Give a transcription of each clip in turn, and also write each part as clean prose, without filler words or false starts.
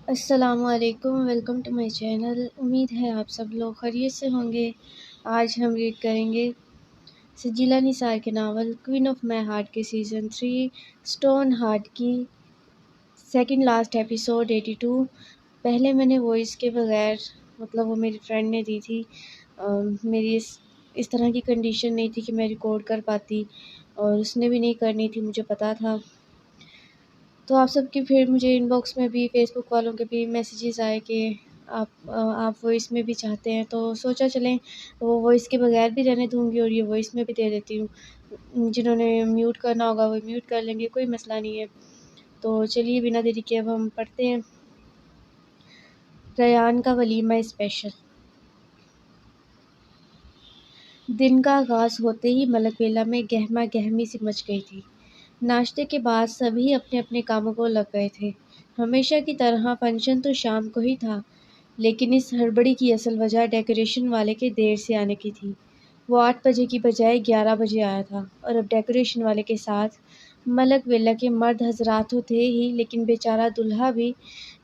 السلام علیکم، welcome to my channel. امید ہے آپ سب لوگ خیریت سے ہوں گے۔ آج ہم ریڈ کریں گے سجیلا نثار کے novel queen of my heart کے سیزن 3 اسٹون ہارٹ کی سیکنڈ لاسٹ ایپیسوڈ 82۔ پہلے میں نے وائس کے بغیر وہ میری فرینڈ نے دی تھی، میری اس طرح کی کنڈیشن نہیں تھی کہ میں ریکارڈ کر پاتی، اور اس نے بھی نہیں کرنی تھی، مجھے پتا تھا۔ تو آپ سب کی پھر مجھے ان باکس میں بھی، فیس بک والوں کے بھی میسیجز آئے کہ آپ وائس میں بھی چاہتے ہیں، تو سوچا چلیں وہ وائس کے بغیر بھی رہنے دوں گی اور یہ وائس میں بھی دے دیتی ہوں۔ جنہوں نے میوٹ کرنا ہوگا وہ میوٹ کر لیں گے، کوئی مسئلہ نہیں ہے۔ تو چلیے بنا دیری کے اب ہم پڑھتے ہیں ریان کا ولیمہ اسپیشل۔ دن کا آغاز ہوتے ہی ملک ویلا میں گہما گہمی سی مچ گئی تھی۔ ناشتے کے بعد سبھی اپنے اپنے کاموں کو لگ گئے تھے۔ ہمیشہ کی طرح فنکشن تو شام کو ہی تھا، لیکن اس ہڑبڑی کی اصل وجہ ڈیکوریشن والے کے دیر سے آنے کی تھی۔ وہ 8 بجے کی بجائے 11 بجے آیا تھا، اور اب ڈیکوریشن والے کے ساتھ ملک ویلا کے مرد حضرات تو تھے ہی، لیکن بیچارہ دلہا بھی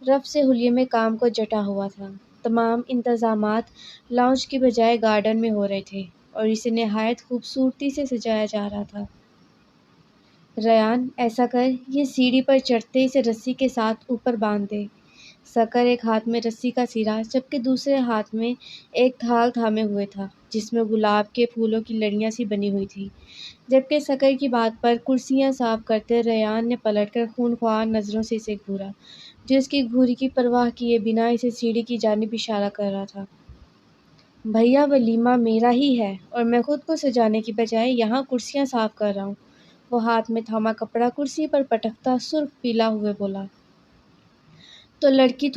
رف سے حلیے میں کام کو جٹا ہوا تھا۔ تمام انتظامات لاؤنج کی بجائے گارڈن میں ہو رہے تھے، اور اسے نہایت خوبصورتی سے سجایا جا رہا تھا۔ ریان، ایسا کر، یہ سیڑھی پر چڑھتے اسے رسی کے ساتھ اوپر باندھ دے۔ سکر ایک ہاتھ میں رسی کا سرا جبکہ دوسرے ہاتھ میں ایک تھال تھامے ہوئے تھا، جس میں گلاب کے پھولوں کی لڑیاں سی بنی ہوئی تھی۔ جبکہ سکر کی بات پر کرسیاں صاف کرتے ریان نے پلٹ کر خونخوار نظروں سے اسے گھورا، جو اس کی گھوری کی پرواہ کیے بنا اسے سیڑھی کی جانب اشارہ کر رہا تھا۔ بھیا، ولیمہ میرا ہی ہے، اور میں خود کو سجانے کی بجائے یہاں کرسیاں صاف کر رہا ہوں۔ وہ ہاتھ میں تھاما کپڑا کرسی پر پٹکتا سرخ پیلا ہوئے بولا۔ تو لڑکی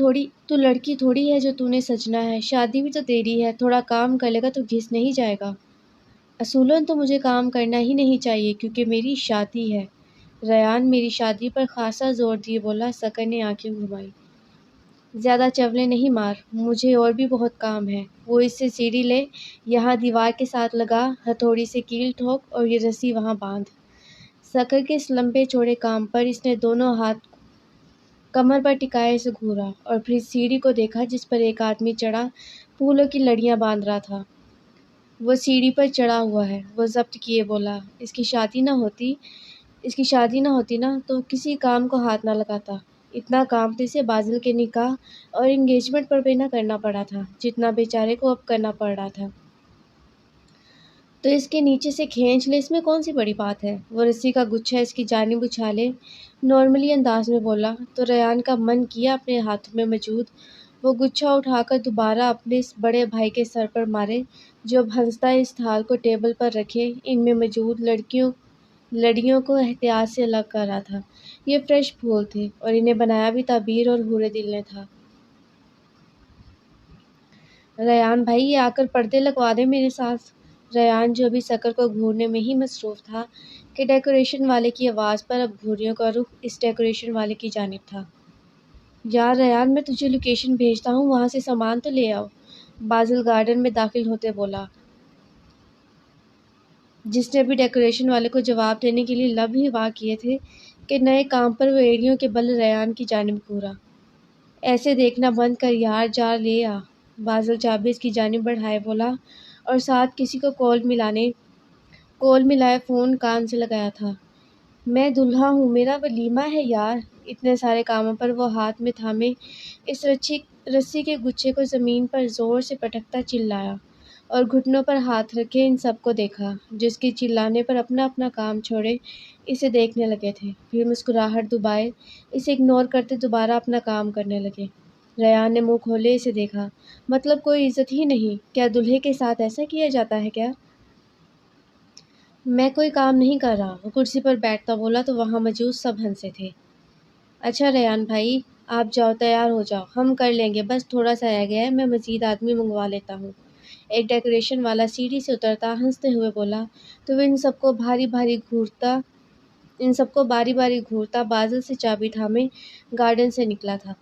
تھوڑی ہے جو تو نے سجنا ہے، شادی بھی تو تیری ہے، تھوڑا کام کر لے گا تو گھس نہیں جائے گا۔ اصولاً تو مجھے کام کرنا ہی نہیں چاہیے کیونکہ میری شادی ہے۔ ریان میری شادی پر خاصا زور دیے بولا۔ سکر نے آنکھیں گھمائی۔ زیادہ چولے نہیں مار، مجھے اور بھی بہت کام ہے۔ وہ اس سے سیڑھی لے، یہاں دیوار کے ساتھ لگا، ہتھوڑی سے کیل ٹھوک اور یہ رسی وہاں باندھ۔ سکر کے اس لمبے چوڑے کام پر اس نے دونوں ہاتھ کمر پر ٹکائے اسے گھورا، اور پھر سیڑھی کو دیکھا جس پر ایک آدمی چڑھا پھولوں کی لڑیاں باندھ رہا تھا۔ وہ سیڑھی پر چڑھا ہوا ہے، وہ ضبط کیے بولا۔ اس کی شادی نہ ہوتی نا تو کسی کام کو ہاتھ نہ لگاتا۔ اتنا کام تو اسے بازل کے نکاح اور انگیجمنٹ پر بھی نہ کرنا پڑا تھا جتنا بیچارے کو اب کرنا پڑ رہا تھا۔ تو اس کے نیچے سے کھینچ لے، اس میں کون سی بڑی بات ہے؟ وہ رسی کا گچھا اس کی جانب اچھالے نارملی انداز میں بولا، تو ریان کا من کیا اپنے ہاتھوں میں موجود وہ گچھا اٹھا کر دوبارہ اپنے اس بڑے بھائی کے سر پر مارے، جو اب ہنستا اس تھال کو ٹیبل پر رکھے ان میں موجود لڑیوں کو احتیاط سے الگ کر رہا تھا۔ یہ فریش پھول تھے، اور انہیں بنایا بھی تعبیر اور حورِ دل نے تھا۔ ریان بھائی، یہ آ کر پردے لگوا دے میرے ساتھ۔ ریان، جو ابھی سکر کو گھورنے میں ہی مصروف تھا کہ ڈیکوریشن والے کی آواز پر اب گھوریوں کا رخ اس ڈیکوریشن والے کی جانب تھا۔ یار ریان، میں تجھے لوکیشن بھیجتا ہوں، وہاں سے سامان تو لے آؤ، بازل گارڈن میں داخل ہوتے بولا، جس نے ابھی ڈیکوریشن والے کو جواب دینے کے لیے لب ہی وا کیے تھے کہ نئے کام پر وہ ایڑیوں کے بل ریان کی جانب گھورا۔ ایسے دیکھنا بند کر یار، جا لے آ، بازل چابی اس کی جانب بڑھائے بولا، اور ساتھ کسی کو کال ملائے فون کان سے لگایا تھا۔ میں دلہا ہوں، میرا ولیمہ ہے یار۔ اتنے سارے کاموں پر وہ ہاتھ میں تھامے اس رسی کے گچھے کو زمین پر زور سے پٹکتا چلایا، اور گھٹنوں پر ہاتھ رکھے ان سب کو دیکھا، جو اس کے چلانے پر اپنا اپنا کام چھوڑے اسے دیکھنے لگے تھے، پھر مسکراہٹ دبائے اسے اگنور کرتے دوبارہ اپنا کام کرنے لگے۔ ریان نے منہ کھولے اسے دیکھا۔ مطلب کوئی عزت ہی نہیں؟ کیا دلہے کے ساتھ ایسا کیا جاتا ہے کیا؟ میں کوئی کام نہیں کر رہا، وہ کرسی پر بیٹھتا بولا، تو وہاں موجود سب ہنسے تھے۔ اچھا ریان بھائی، آپ جاؤ، تیار ہو جاؤ، ہم کر لیں گے، بس تھوڑا سا رہ گیا ہے، میں مزید آدمی منگوا لیتا ہوں۔ ایک ڈیکوریشن والا سیڑھی سے اترتا ہنستے ہوئے بولا، تو وہ ان سب کو باری باری گھورتا بازل سے چابی تھامے گارڈن سے نکلا تھا،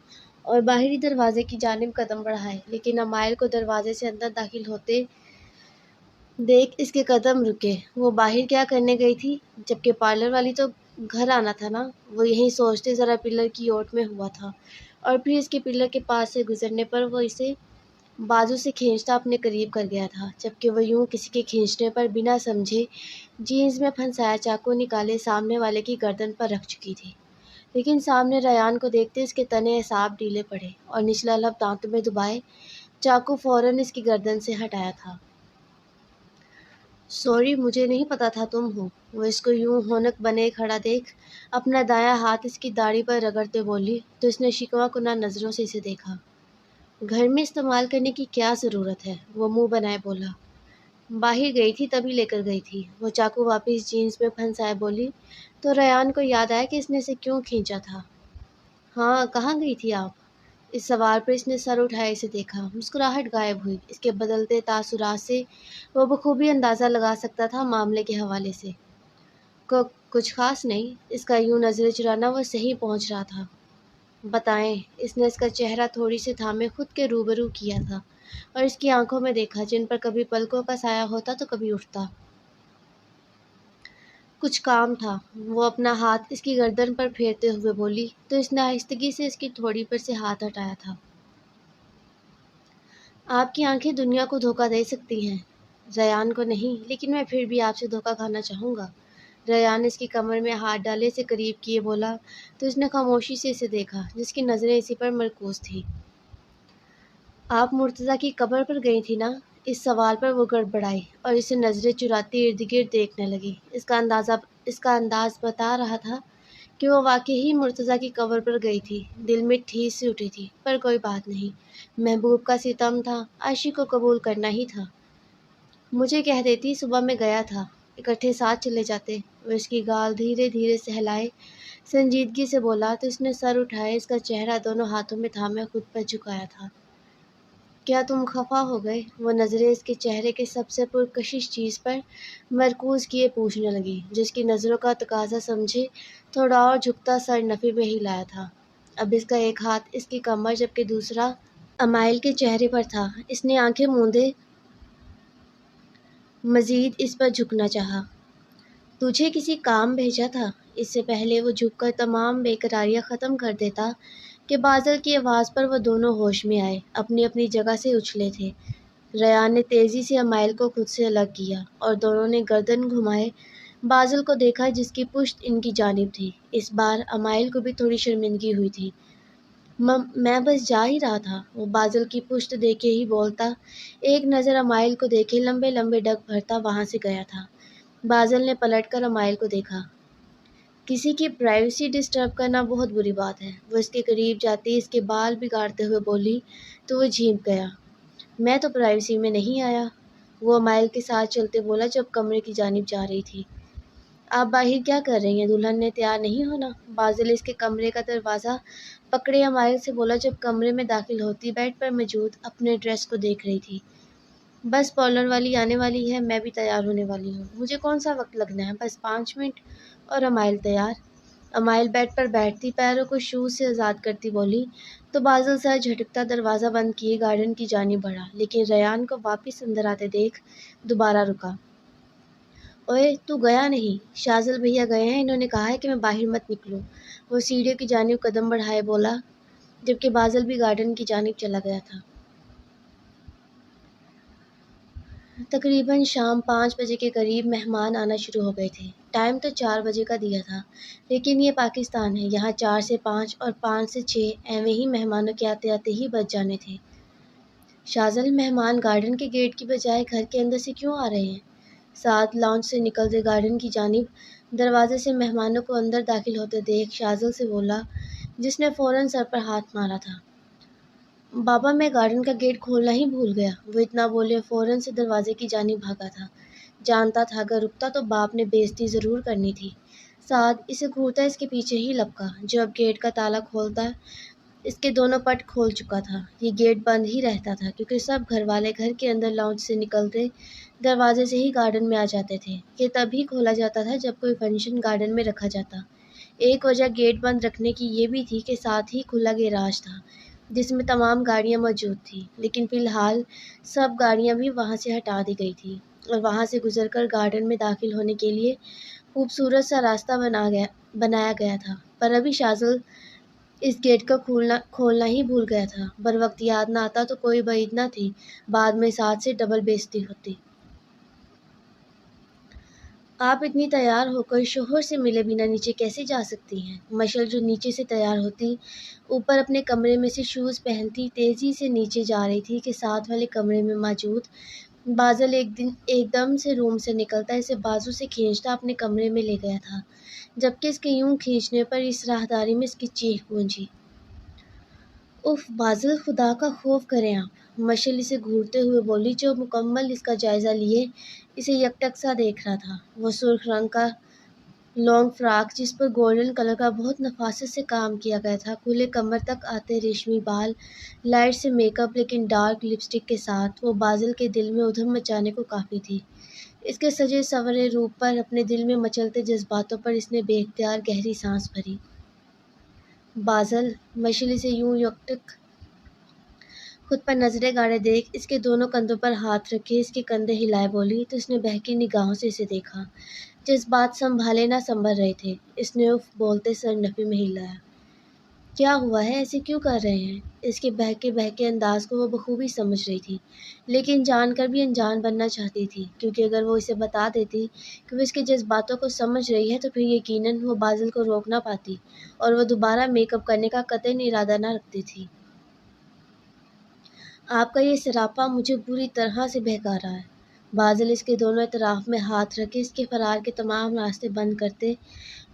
اور باہری دروازے کی جانب قدم بڑھائے، لیکن امائل کو دروازے سے اندر داخل ہوتے دیکھ اس کے قدم رکے۔ وہ باہر کیا کرنے گئی تھی؟ جبکہ پارلر والی تو گھر آنا تھا نا، وہ یہی سوچتے ذرا پلر کی اوٹ میں ہوا تھا، اور پھر اس کے پلر کے پاس سے گزرنے پر وہ اسے بازو سے کھینچتا اپنے قریب کر گیا تھا، جبکہ وہ یوں کسی کے کھینچنے پر بنا سمجھے جینز میں پھنسایا چاقو نکالے سامنے والے کی گردن پر رکھ چکی تھی۔ لیکن سامنے ریان کو دیکھتے اس کے تنے اعصاب ڈھیلے پڑے اور نچلا لب دانتوں میں دبائے چاقو فوراً اس کی گردن سے ہٹایا تھا۔ سوری، مجھے نہیں پتا تھا تم ہو۔ وہ اس کو یوں ہونک بنے کھڑا دیکھ اپنا دایاں ہاتھ اس کی داڑھی پر رگڑتے بولی تو اس نے شکوہ کناں نظروں سے اسے دیکھا۔ گھر میں استعمال کرنے کی کیا ضرورت ہے؟ وہ منہ بنائے بولا۔ باہر گئی تھی تبھی لے کر گئی تھی، وہ چاقو واپس جینز میں پھنسائے بولی تو ریان کو یاد آیا کہ اس نے اسے کیوں کھینچا تھا۔ ہاں، کہاں گئی تھی آپ؟ اس سوال پر اس نے سر اٹھائے اسے دیکھا۔ مسکراہٹ غائب ہوئی، اس کے بدلتے تاثرات سے وہ بخوبی اندازہ لگا سکتا تھا معاملے کے حوالے سے۔ کچھ خاص نہیں، اس کا یوں نظریں چرانا وہ صحیح پہنچ رہا تھا۔ بتائیں، اس نے اس کا چہرہ تھوڑی سے تھامے خود کے روبرو کیا تھا اور اس کی آنکھوں میں دیکھا جن پر کبھی پلکوں کا سایہ ہوتا تو کبھی اٹھتا۔ کچھ کام تھا، وہ اپنا ہاتھ اس کی گردن پر پھیرتے ہوئے بولی تو اس نے آہستگی سے اس کی تھوڑی پر سے ہاتھ ہٹایا تھا۔ آپ کی آنکھیں دنیا کو دھوکہ دے سکتی ہیں، ریان کو نہیں، لیکن میں پھر بھی آپ سے دھوکہ کھانا چاہوں گا۔ ریان اس کی کمر میں ہاتھ ڈالے سے قریب کیے بولا تو اس نے خاموشی سے اسے دیکھا جس کی نظریں اسی پر مرکوز تھیں۔ آپ مرتضیٰ کی قبر پر گئی تھی نا؟ اس سوال پر وہ گڑبڑائی اور اسے نظریں چراتی ارد گرد دیکھنے لگی۔ اس کا انداز بتا رہا تھا کہ وہ واقعی مرتضیٰ کی قبر پر گئی تھی۔ دل میں ٹھیس سی اٹھی تھی، پر کوئی بات نہیں، محبوب کا ستم تھا، عاشق کو قبول کرنا ہی تھا۔ مجھے کہہ دیتی، صبح میں گیا تھا، اکٹھے ساتھ چلے جاتے۔ وہ اس کی گال دھیرے دھیرے سہلائے سنجیدگی سے بولا تو اس نے سر اٹھائے اس کا چہرہ دونوں ہاتھوں میں تھامے خود پر جھکایا تھا۔ کیا تم خفا ہو گئے؟ وہ نظریں اس کے چہرے کے سب سے پرکشش چیز پر مرکوز کیے پوچھنے لگی، جس کی نظروں کا تقاضا سمجھے تھوڑا اور جھکتا سر نفی میں ہی لایا تھا۔ اب اس کا ایک ہاتھ اس کی کمر جبکہ دوسرا امائل کے چہرے پر تھا۔ اس نے آنکھیں موندے مزید اس پر جھکنا چاہا۔ تجھے کسی کام بھیجا تھا؟ اس سے پہلے وہ جھک کر تمام بے قراریاں ختم کر دیتا کہ بازل کی آواز پر وہ دونوں ہوش میں آئے، اپنی اپنی جگہ سے اچھلے تھے۔ ریان نے تیزی سے امائل کو خود سے الگ کیا اور دونوں نے گردن گھمائے بازل کو دیکھا جس کی پشت ان کی جانب تھی۔ اس بار امائل کو بھی تھوڑی شرمندگی ہوئی تھی۔ میں بس جا ہی رہا تھا، وہ بازل کی پشت دیکھے ہی بولتا، ایک نظر امائل کو دیکھے لمبے لمبے ڈگ بھرتا وہاں سے گیا تھا۔ بازل نے پلٹ کر امائل کو دیکھا۔ کسی کی پرائیویسی ڈسٹرب کرنا بہت بری بات ہے، وہ اس کے قریب جاتی اس کے بال بگاڑتے ہوئے بولی تو وہ جھینک گیا۔ میں تو پرائیویسی میں نہیں آیا، وہ امائل کے ساتھ چلتے بولا جب کمرے کی جانب جا رہی تھی۔ آپ باہر کیا کر رہی ہیں؟ دلہن نے تیار نہیں ہونا؟ بازل اس کے کمرے کا دروازہ پکڑے امائل سے بولا جب کمرے میں داخل ہوتی بیڈ پر موجود اپنے ڈریس کو دیکھ رہی تھی۔ بس پارلر والی آنے والی ہے، میں بھی تیار ہونے والی ہوں، مجھے کون سا وقت لگنا ہے، بس 5 منٹ اور امائل تیار۔ امائل بیڈ پر بیٹھتی پیروں کو شوز سے آزاد کرتی بولی تو بازل سر جھٹکتا دروازہ بند کیے گارڈن کی جانب بڑھا، لیکن ریان کو واپس اندر آتے دیکھ دوبارہ رکا۔ اوئے، تو گیا نہیں؟ شازل بھیا گئے ہیں، انہوں نے کہا ہے کہ میں باہر مت نکلوں، وہ سیڑھیوں کی جانب قدم بڑھائے بولا جبکہ بازل بھی گارڈن کی جانب چلا گیا تھا۔ تقریباً شام 5 بجے کے قریب مہمان آنا شروع ہو گئے تھے۔ ٹائم تو 4 بجے کا دیا تھا، لیکن یہ پاکستان ہے، یہاں 4 سے 5 اور 5 سے 6 ایویں ہی مہمانوں کے آتے آتے ہی بج جانے تھے۔ شازل، مہمان گارڈن کے گیٹ کی بجائے گھر کے اندر سے کیوں آ رہے ہیں؟ ساتھ لاؤنج سے نکلتے گارڈن کی جانب دروازے سے مہمانوں کو اندر داخل ہوتے دیکھ شازل سے بولا جس نے فوراً سر پر ہاتھ مارا تھا۔ بابا، میں گارڈن کا گیٹ کھولنا ہی بھول گیا، وہ اتنا بولے فوراً سے دروازے کی جانب بھاگا تھا۔ جانتا تھا اگر رکتا تو باپ نے بے عزتی ضرور کرنی تھی۔ ساتھ اسے گھورتا اس کے پیچھے ہی لپکا جو اب گیٹ کا تالا کھولتا اس کے دونوں پٹ کھول چکا تھا۔ یہ گیٹ بند ہی رہتا تھا کیونکہ سب گھر والے گھر کے اندر لاؤنج سے نکلتے دروازے سے ہی گارڈن میں آ جاتے تھے۔ یہ تب ہی کھولا جاتا تھا جب کوئی فنکشن گارڈن میں رکھا جاتا۔ ایک وجہ گیٹ بند رکھنے کی یہ بھی تھی کہ ساتھ ہی کھلا گیراج تھا جس میں تمام گاڑیاں موجود تھیں، لیکن فی الحال سب گاڑیاں بھی وہاں سے ہٹا دی گئی تھیں اور وہاں سے گزر کر گارڈن میں داخل ہونے کے لیے خوبصورت سا راستہ بنایا گیا تھا۔ پر ابھی شازل اس گیٹ کا کھولنا ہی بھول گیا تھا۔ بر وقت یاد نہ آتا تو کوئی بعید نہ تھی بعد میں ساتھ سے ڈبل بےعزتی ہوتی۔ آپ اتنی تیار ہو کر شوہر سے ملے بنا نیچے کیسے جا سکتی ہیں؟ مشل جو نیچے سے تیار ہوتی اوپر اپنے کمرے میں سے شوز پہنتی تیزی سے نیچے جا رہی تھی کہ ساتھ والے کمرے میں موجود بازل ایک دم سے روم سے نکلتا اسے بازو سے کھینچتا اپنے کمرے میں لے گیا تھا، جبکہ اس کے یوں کھینچنے پر اس راہداری میں اس کی چیخ گونجی۔ اف بازل، خدا کا خوف کریں آپ، مشل اسے گھورتے ہوئے بولی جو مکمل اس کا جائزہ لیے اسے یکٹک سا دیکھ رہا تھا۔ وہ سرخ رنگ کا لانگ فراک جس پر گولڈن کلر کا بہت نفاست سے کام کیا گیا تھا، کھلے کمر تک آتے ریشمی بال، لائٹ سے میک اپ لیکن ڈارک لپسٹک کے ساتھ، وہ بازل کے دل میں ادھم مچانے کو کافی تھی۔ اس کے سجے سنورے روپ پر، اپنے دل میں مچلتے جذباتوں پر اس نے بے اختیار گہری سانس بھری۔ بازل، مشل اسے یوں یکٹک خود پر نظریں گاڑے دیکھ اس کے دونوں کندھوں پر ہاتھ رکھے اس کے کندھے ہلائے بولی تو اس نے بہکی نگاہوں سے اسے دیکھا۔ جذبات سنبھالے نہ سنبھل رہے تھے۔ اس نے اف بولتے سر نفی میں ہلایا۔ کیا ہوا ہے؟ ایسے کیوں کر رہے ہیں؟ اس کے بہکے انداز کو وہ بخوبی سمجھ رہی تھی، لیکن جان کر بھی انجان بننا چاہتی تھی، کیونکہ اگر وہ اسے بتا دیتی کہ وہ اس کے جذباتوں کو سمجھ رہی ہے تو پھر یقیناً وہ بازل کو روک نہ پاتی اور وہ دوبارہ میک اپ کرنے کا قطعی ارادہ نہ رکھتی تھی۔ آپ کا یہ سراپا مجھے بری طرح سے بہکا رہا ہے۔ بازل اس کے دونوں اطراف میں ہاتھ رکھے اس کے فرار کے تمام راستے بند کرتے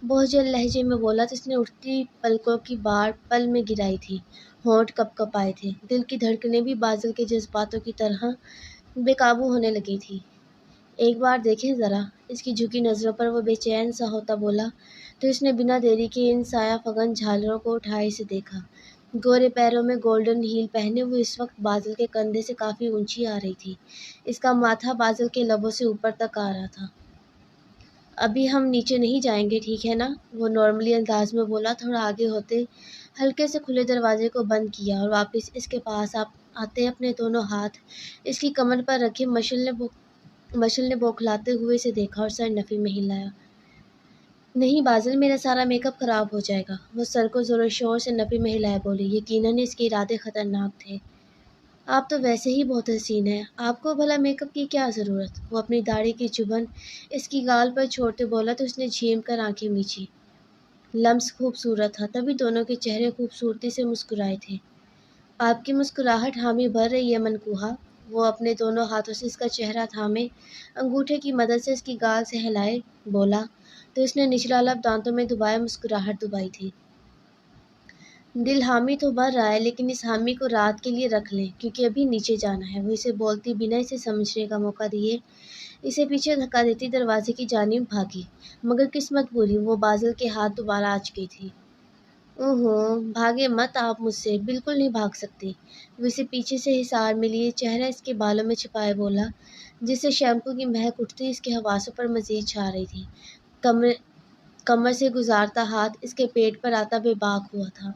بوجھل لہجے میں بولا تو اس نے اٹھتی پلکوں کی باڑ پل میں گرائی تھی، ہونٹ کپ کپ آئے تھے، دل کی دھڑکنیں بھی بازل کے جذباتوں کی طرح بے قابو ہونے لگی تھی۔ ایک بار دیکھیں ذرا، اس کی جھکی نظروں پر وہ بے چین سا ہوتا بولا تو اس نے بنا دیری کے ان سایہ فگن جھالروں کو اٹھائے اسے دیکھا۔ گورے پیروں میں گولڈن ہیل پہنے وہ اس وقت بازل کے کندھے سے کافی اونچی آ رہی تھی، اس کا ماتھا بازل کے لبوں سے اوپر تک آ رہا تھا۔ ابھی ہم نیچے نہیں جائیں گے، ٹھیک ہے نا؟ وہ نارملی انداز میں بولا، تھوڑا آگے ہوتے ہلکے سے کھلے دروازے کو بند کیا اور واپس اس کے پاس آتے اپنے دونوں ہاتھ اس کی کمر پر رکھے مشل نے بوکھلاتے ہوئے اسے دیکھا اور سر نفی میں ہلایا۔ نہیں بازل، میرا سارا میک اپ خراب ہو جائے گا، وہ سر کو زور و شور سے نفی میں ہلائے بولی۔ یقیناً اس کے ارادے خطرناک تھے۔ آپ تو ویسے ہی بہت حسین ہیں، آپ کو بھلا میک اپ کی کیا ضرورت؟ وہ اپنی داڑھی کی چبھن اس کی گال پر چھوڑتے بولا تو اس نے جھیم کر آنکھیں میچی۔ لمس خوبصورت تھا، تبھی دونوں کے چہرے خوبصورتی سے مسکرائے تھے۔ آپ کی مسکراہٹ حامی بھر رہی ہے منکوہا۔ وہ اپنے دونوں ہاتھوں سے اس کا چہرہ تھامے انگوٹھے کی مدد سے اس کی گال سے ہلائے بولا تو اس نے نچلا لب دانتوں میں دبائے مسکراہٹ دبائی تھی۔ دل حامی تو بھر رہا ہے، لیکن اس حامی کو رات کے لیے رکھ لیں کیونکہ ابھی نیچے جانا ہے۔ وہ اسے بولتی بنا اسے سمجھنے کا موقع دیے اسے پیچھے دھکا دیتی دروازے کی جانب بھاگی، مگر قسمت بری وہ بازل کے ہاتھ دوبارہ آ چکی تھی۔ اوہو، بھاگے مت آپ مجھ سے، بالکل نہیں بھاگ سکتی۔ وہ اسے پیچھے سے حصار میں لیے چہرہ اس کے بالوں میں چھپائے بولا، جس سے شیمپو کی مہک اٹھتی اس کے حواسوں پر مزید چھا رہی تھی۔ کمر سے گزارتا ہاتھ اس کے پیٹ پر آتا بے باک ہوا تھا۔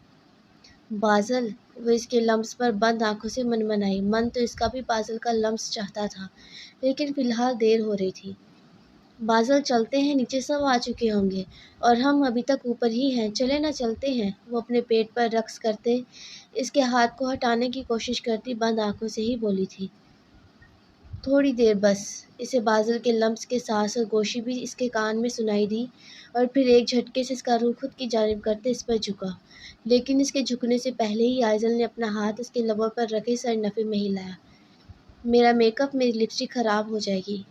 بازل، وہ اس کے لمس پر بند آنکھوں سے منمنائی۔ من تو اس کا بھی بازل کا لمس چاہتا تھا، لیکن فی الحال دیر ہو رہی تھی۔ بازل چلتے ہیں، نیچے سب آ چکے ہوں گے اور ہم ابھی تک اوپر ہی ہیں، چلے نہ چلتے ہیں۔ وہ اپنے پیٹ پر رقص کرتے اس کے ہاتھ کو ہٹانے کی کوشش کرتی بند آنکھوں سے ہی بولی تھی۔ تھوڑی دیر بس۔ اسے بازل کے لمس کے ساس اور گوشی بھی اس کے کان میں سنائی دی اور پھر ایک جھٹکے سے اس کا روح خود کی جانب کرتے اس پر جھکا، لیکن اس کے جھکنے سے پہلے ہی آئزل نے اپنا ہاتھ اس کے لبوں پر رکھے سر نفی میں ہلایا۔ میرا میک اپ، میری لپسٹک خراب ہو جائے گی۔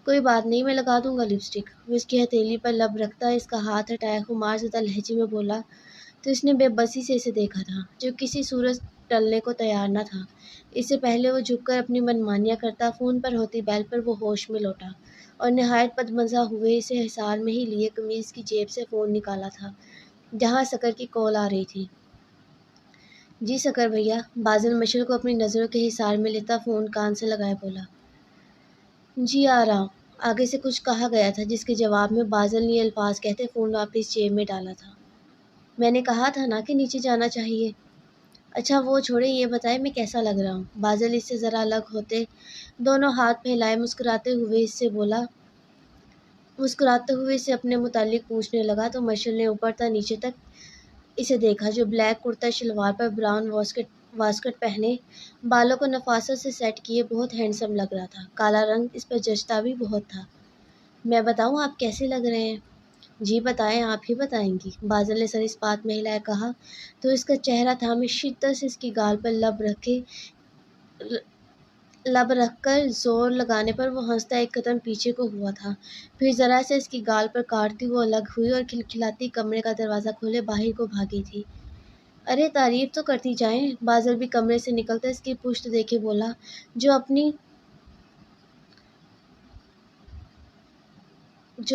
کوئی بات نہیں، میں لگا دوں گا لپسٹک۔ وہ اس کی ہتھیلی پر لب رکھتا اس کا ہاتھ ہٹائے خمار زدہ لہجے میں بولا تو اس نے بے بسی سے اسے دیکھا تھا، جو کسی صورت ٹلنے کو تیار نہ تھا۔ اس سے پہلے وہ جھک کر اپنی منمانیاں کرتا، فون پر ہوتی بیل پر وہ ہوش میں لوٹا اور نہایت بدمزہ ہوئے اسے حصار میں ہی لیے قمیض کی جیب سے فون نکالا تھا، جہاں سکر کی کال آ رہی تھی۔ جی سکر بھیا، بازل مشل کو اپنی نظروں کے حصار میں لیتا فون کان سے لگائے بولا۔ جی آ رہا ہوں۔ آگے سے کچھ کہا گیا تھا جس کے جواب میں بازل نے یہ الفاظ کہتے فون واپس جیب میں ڈالا تھا۔ میں نے کہا تھا نا کہ نیچے جانا چاہیے۔ اچھا وہ چھوڑے، یہ بتائے میں کیسا لگ رہا ہوں؟ بازل اس سے ذرا الگ ہوتے دونوں ہاتھ پھیلائے مسکراتے ہوئے اس سے بولا، مسکراتے ہوئے اسے اپنے متعلق پوچھنے لگا تو مشل نے اوپر تا نیچے تک اسے دیکھا، جو بلیک کرتا شلوار پر براؤن واسکٹ پہنے، بالوں کو نفاست سے سیٹ کیے بہت ہینڈسم لگ رہا تھا۔ کالا رنگ اس پر جچتا بھی بہت تھا۔ میں بتاؤں آپ کیسے لگ رہے ہیں؟ جی بتائیں، آپ ہی بتائیں گی، بازل نے سر اس بات میں ہلائے کہا تو اس کا چہرہ تھا میں شدت سے اس کی گال پر لب رکھ کر زور لگانے پر وہ ہنستا ایک قدم پیچھے کو ہوا تھا، پھر ذرا سے اس کی گال پر کاٹتی وہ الگ ہوئی اور کھلکھلاتی کمرے کا دروازہ کھولے باہر کو بھاگی تھی۔ ارے تعریف تو کرتی جائیں، بازل بھی کمرے سے نکلتا اس کی پشت دیکھے بولا، جو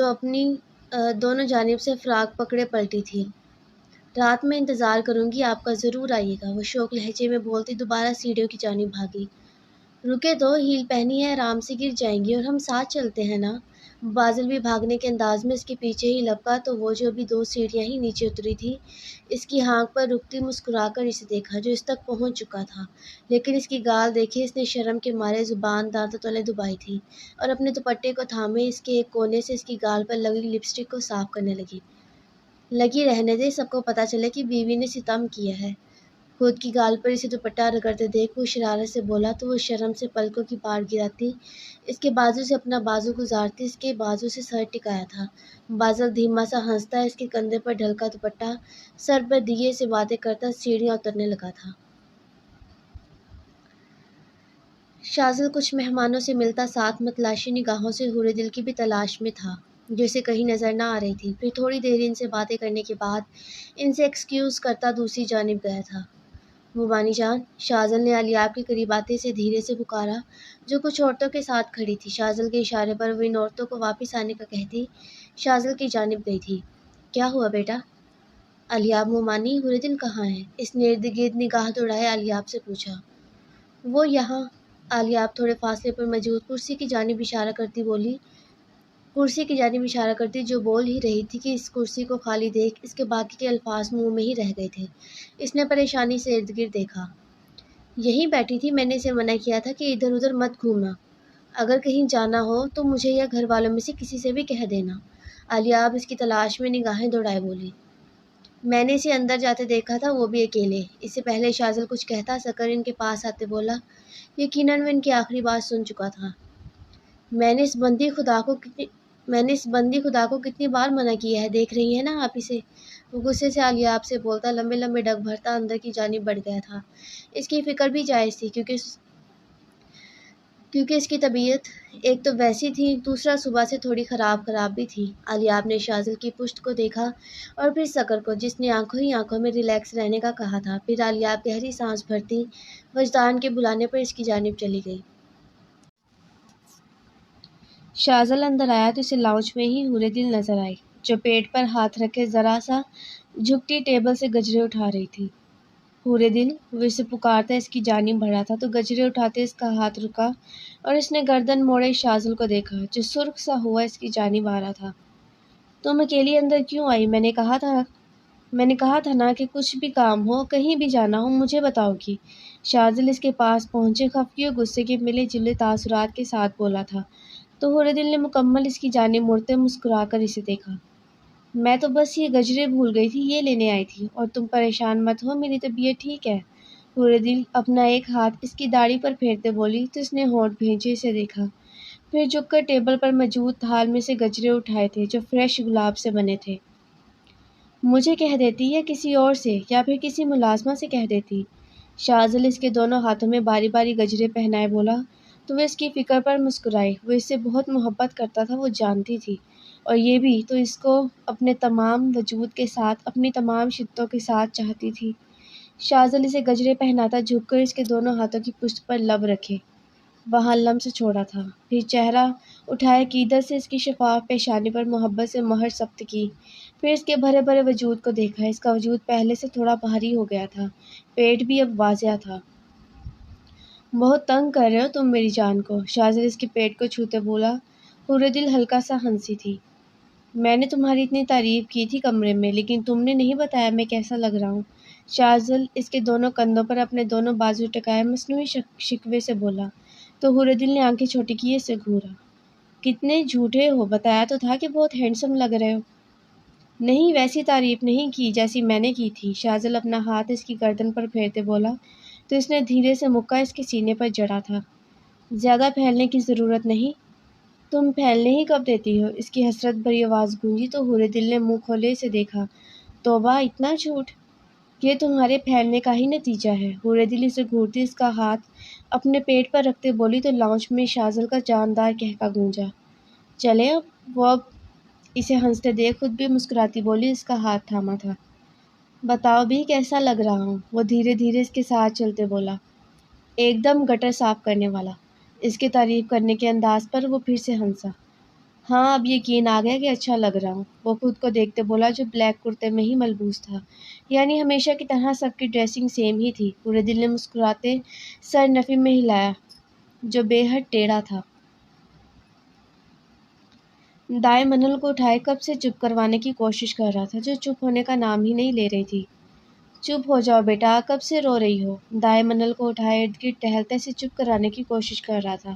اپنی دونوں جانب سے فراق پکڑے پلٹی تھی۔ رات میں انتظار کروں گی، آپ کا ضرور آئیے گا، وہ شوق لہجے میں بولتی دوبارہ سیڑھیوں کی جانب بھاگی۔ رکے تو، ہیل پہنی ہے، آرام سے گر جائیں گی، اور ہم ساتھ چلتے ہیں نا؟ بازل بھی بھاگنے کے انداز میں اس کے پیچھے ہی لپکا تو وہ جو ابھی 2 سیڑھیاں ہی نیچے اتری تھی، اس کی ہانک پر رکتی مسکرا کر اسے دیکھا جو اس تک پہنچ چکا تھا، لیکن اس کی گال دیکھے اس نے شرم کے مارے زبان دانتوں تلے دبائی تھی اور اپنے دوپٹے کو تھامے اس کے ایک کونے سے اس کی گال پر لگی لپسٹک کو صاف کرنے لگی رہنے دے، سب کو پتہ چلے کہ بیوی نے ستم کیا ہے۔ خود کی گال پر اسے دوپٹہ رگڑتے دیکھ وہ شرارت سے بولا تو وہ شرم سے پلکوں کی پار گراتی، اس کے بازو سے اپنا بازو گزارتی اس کے بازو سے سر ٹکایا تھا۔ بازل دھیما سا ہنستا اس کے کندھے پر ڈھلکا دوپٹہ سر پر دیے سے باتیں کرتا سیڑھیاں اترنے لگا تھا۔ شازل کچھ مہمانوں سے ملتا ساتھ متلاشی نگاہوں سے حور دل کی بھی تلاش میں تھا جو اسے کہیں نظر نہ آ رہی تھی۔ پھر تھوڑی دیر ان سے باتیں کرنے کے بعد ان سے ایکسکیوز کرتا دوسری جانب گیا تھا۔ مومانی جان، شازل نے الیاب کے قریب آتے سے دھیرے سے پکارا جو کچھ عورتوں کے ساتھ کھڑی تھی۔ شازل کے اشارے پر وہ ان عورتوں کو واپس آنے کا کہتی شازل کی جانب گئی تھی۔ کیا ہوا بیٹا؟ الیاب مومانی، حور دل کہاں ہے؟ اس نے ارد گرد نگاہ دوڑائے الیاب سے پوچھا۔ وہ یہاں، الیاب تھوڑے فاصلے پر موجود کرسی کی جانب اشارہ کرتی جو بول ہی رہی تھی کہ اس کرسی کو خالی دیکھ اس کے باقی کے الفاظ منہ میں ہی رہ گئے تھے۔ اس نے پریشانی سے ارد گرد دیکھا۔ یہیں بیٹھی تھی، میں نے اسے منع کیا تھا کہ ادھر ادھر مت گھومنا، اگر کہیں جانا ہو تو مجھے یا گھر والوں میں سے کسی سے بھی کہہ دینا۔ الیاب اس کی تلاش میں نگاہیں دوڑائے بولی۔ میں نے اسے اندر جاتے دیکھا تھا، وہ بھی اکیلے۔ اس سے پہلے شازل کچھ کہتا سکر ان کے پاس آتے بولا، یقیناً وہ ان کی آخری بات سن چکا تھا۔ میں نے اس بندی خدا کو کتنی بار منع کیا ہے، دیکھ رہی ہیں نا آپ اسے؟ وہ غصے سے الیاب سے بولتا لمبے لمبے ڈگ بھرتا اندر کی جانب بڑھ گیا تھا۔ اس کی فکر بھی جائز تھی کیونکہ اس کی طبیعت ایک تو ویسی تھی، دوسرا صبح سے تھوڑی خراب بھی تھی۔ الیاب نے شازل کی پشت کو دیکھا اور پھر سکر کو، جس نے آنکھوں ہی آنکھوں میں ریلیکس رہنے کا کہا تھا۔ پھر الیاب گہری سانس بھرتی وجدان کے بلانے پر اس کی جانب چلی گئی۔ شازل اندر آیا تو اسے لاؤنج میں ہی حور دل نظر آئی جو پیٹ پر ہاتھ رکھے ذرا سا جھکتی ٹیبل سے گجرے اٹھا رہی تھی۔ حور دل، وہ اسے پکارتا اس کی جانب بڑھا تھا تو گجرے اٹھاتے اس کا ہاتھ رکا اور اس نے گردن موڑے شازل کو دیکھا جو سرخ سا ہوا اس کی جانب آ رہا تھا۔ تم اکیلی اندر کیوں آئی؟ میں نے کہا تھا نا کہ کچھ بھی کام ہو، کہیں بھی جانا ہو مجھے بتاؤ گی۔ شازل اس کے پاس پہنچے خفگی اور غصے کے ملے جلے تاثرات کے ساتھ بولا تھا تو حور دل نے مکمل اس کی جانب مڑتے مسکرا کر اسے دیکھا۔ میں تو بس یہ گجرے بھول گئی تھی، یہ لینے آئی تھی، اور تم پریشان مت ہو، میری طبیعت ٹھیک ہے۔ حور دل اپنا ایک ہاتھ اس کی داڑھی پر پھیرتے بولی تو اس نے ہونٹ بھینچے اسے دیکھا، پھر جھک کر ٹیبل پر موجود تھال میں سے گجرے اٹھائے تھے جو فریش گلاب سے بنے تھے۔ مجھے کہہ دیتی یا کسی اور سے، یا پھر کسی ملازمہ سے کہہ دیتی۔ شازل اس کے دونوں ہاتھوں میں باری باری گجرے پہنائے بولا تو وہ اس کی فکر پر مسکرائی۔ وہ اس سے بہت محبت کرتا تھا، وہ جانتی تھی، اور یہ بھی تو اس کو اپنے تمام وجود کے ساتھ، اپنی تمام شدتوں کے ساتھ چاہتی تھی۔ شازل اسے گجرے پہناتا جھک کر اس کے دونوں ہاتھوں کی پشت پر لب رکھے وہاں لمس چھوڑا تھا، پھر چہرہ اٹھائے عقیدت سے اس کی شفاف پیشانی پر محبت سے مہر ثبت کی، پھر اس کے بھرے بھرے وجود کو دیکھا۔ اس کا وجود پہلے سے تھوڑا بھاری ہو گیا تھا، پیٹ بھی اب واضح تھا۔ بہت تنگ کر رہے ہو تم میری جان کو، شازل اس کے پیٹ کو چھوتے بولا۔ حور دل ہلکا سا ہنسی تھی۔ میں نے تمہاری اتنی تعریف کی تھی کمرے میں، لیکن تم نے نہیں بتایا میں کیسا لگ رہا ہوں۔ شازل اس کے دونوں کندھوں پر اپنے دونوں بازو ٹکائے مصنوعی شکوے سے بولا تو حور دل نے آنکھیں چھوٹی کیے اسے گھورا۔ کتنے جھوٹے ہو، بتایا تو تھا کہ بہت ہینڈسم لگ رہے ہو۔ نہیں، ویسی تعریف نہیں کی جیسی میں نے کی تھی۔ شاذل اپنا ہاتھ اس کی گردن پر پھیرتے بولا تو اس نے دھیرے سے مکہ اس کے سینے پر جڑا تھا۔ زیادہ پھیلنے کی ضرورت نہیں، تم پھیلنے ہی کب دیتی ہو؟ اس کی حسرت بھری آواز گونجی تو حور دل نے منہ کھولے اسے دیکھا۔ توبہ، اتنا جھوٹ! یہ تمہارے پھیلنے کا ہی نتیجہ ہے۔ حور دل اسے گھورتی اس کا ہاتھ اپنے پیٹ پر رکھتے بولی تو لاؤنج میں شاذل کا جاندار کہکا گونجا۔ چلے اب؟ وہ اب اسے ہنستے دیکھ خود بھی مسکراتی بولی، اس کا ہاتھ تھاما تھا۔ بتاؤ بھی کیسا لگ رہا ہوں؟ وہ دھیرے دھیرے اس کے ساتھ چلتے بولا۔ ایک دم گٹر صاف کرنے والا۔ اس کے تعریف کرنے کے انداز پر وہ پھر سے ہنسا۔ ہاں، اب یقین آ گیا کہ اچھا لگ رہا ہوں، وہ خود کو دیکھتے بولا جو بلیک کرتے میں ہی ملبوس تھا، یعنی ہمیشہ کی طرح سب کی ڈریسنگ سیم ہی تھی۔ پورے دل نے مسکراتے سر نفی میں ہلایا جو بے حد ٹیڑھا تھا۔ دائیں منل کو اٹھائے کب سے چپ کروانے کی کوشش کر رہا تھا جو چپ ہونے کا نام ہی نہیں لے رہی تھی۔ چپ ہو جاؤ بیٹا، کب سے رو رہی ہو؟ دائیں منل کو اٹھائے ارد گرد ٹہلتے سے چپ کرانے کی کوشش کر رہا تھا۔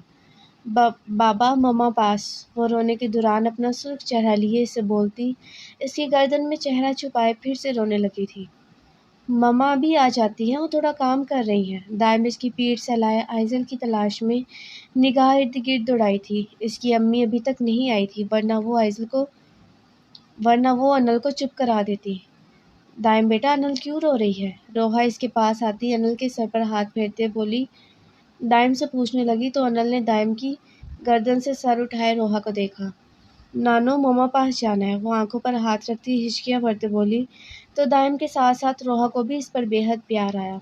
بابا، مما پاس۔ وہ رونے کے دوران اپنا سرخ چہرہ لیے اسے بولتی اس کی گردن میں چہرہ چھپائے پھر سے رونے لگی تھی۔ مما ابھی آ جاتی ہیں، وہ تھوڑا کام کر رہی ہیں۔ دائم اس کی پیٹھ سہلائے آئزل کی تلاش میں نگاہ ارد گرد دوڑائی تھی۔ اس کی امی ابھی تک نہیں آئی تھی ورنہ وہ انل کو چپ کرا دیتی۔ دائم بیٹا، انل کیوں رو رہی ہے؟ روحا اس کے پاس آتی انل کے سر پر ہاتھ پھیرتے بولی دائم سے پوچھنے لگی تو انل نے دائم کی گردن سے سر اٹھائے روحا کو دیکھا۔ نانو، مما پاس جانا ہے، وہ آنکھوں پر ہاتھ رکھتی ہچکیاں بھرتے بولی تو دائم کے ساتھ ساتھ روحا کو بھی اس پر بے حد پیار آیا۔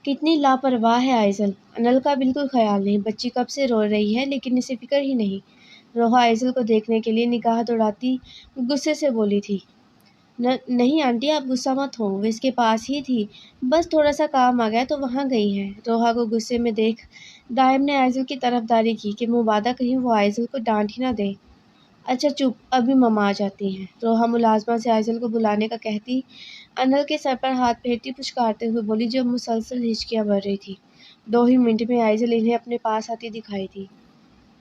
کتنی لاپرواہ ہے آئزل، انل کا بالکل خیال نہیں، بچی کب سے رو رہی ہے لیکن اسے فکر ہی نہیں۔ روحا آئزل کو دیکھنے کے لیے نگاہ دوڑاتی غصے سے بولی تھی۔ نہیں آنٹی، آپ غصہ مت ہو، وہ اس کے پاس ہی تھی، بس تھوڑا سا کام آ گیا تو وہاں گئی ہے۔ روحا کو غصے میں دیکھ دائم نے آئزل کی طرفداری کی کہ مبادا کہیں وہ آئزل کو ڈانٹ ہی نہ دے۔ اچھا چپ، ابھی مما آ جاتی ہیں، روحا ملازمہ سے آئزل کو بلانے کا کہتی انل کے سر پر ہاتھ پھیرتی پچکارتے ہوئے بولی جو مسلسل ہچکیاں بھر رہی تھی۔ 2 ہی منٹ میں آئزل انہیں اپنے پاس آتی دکھائی تھی۔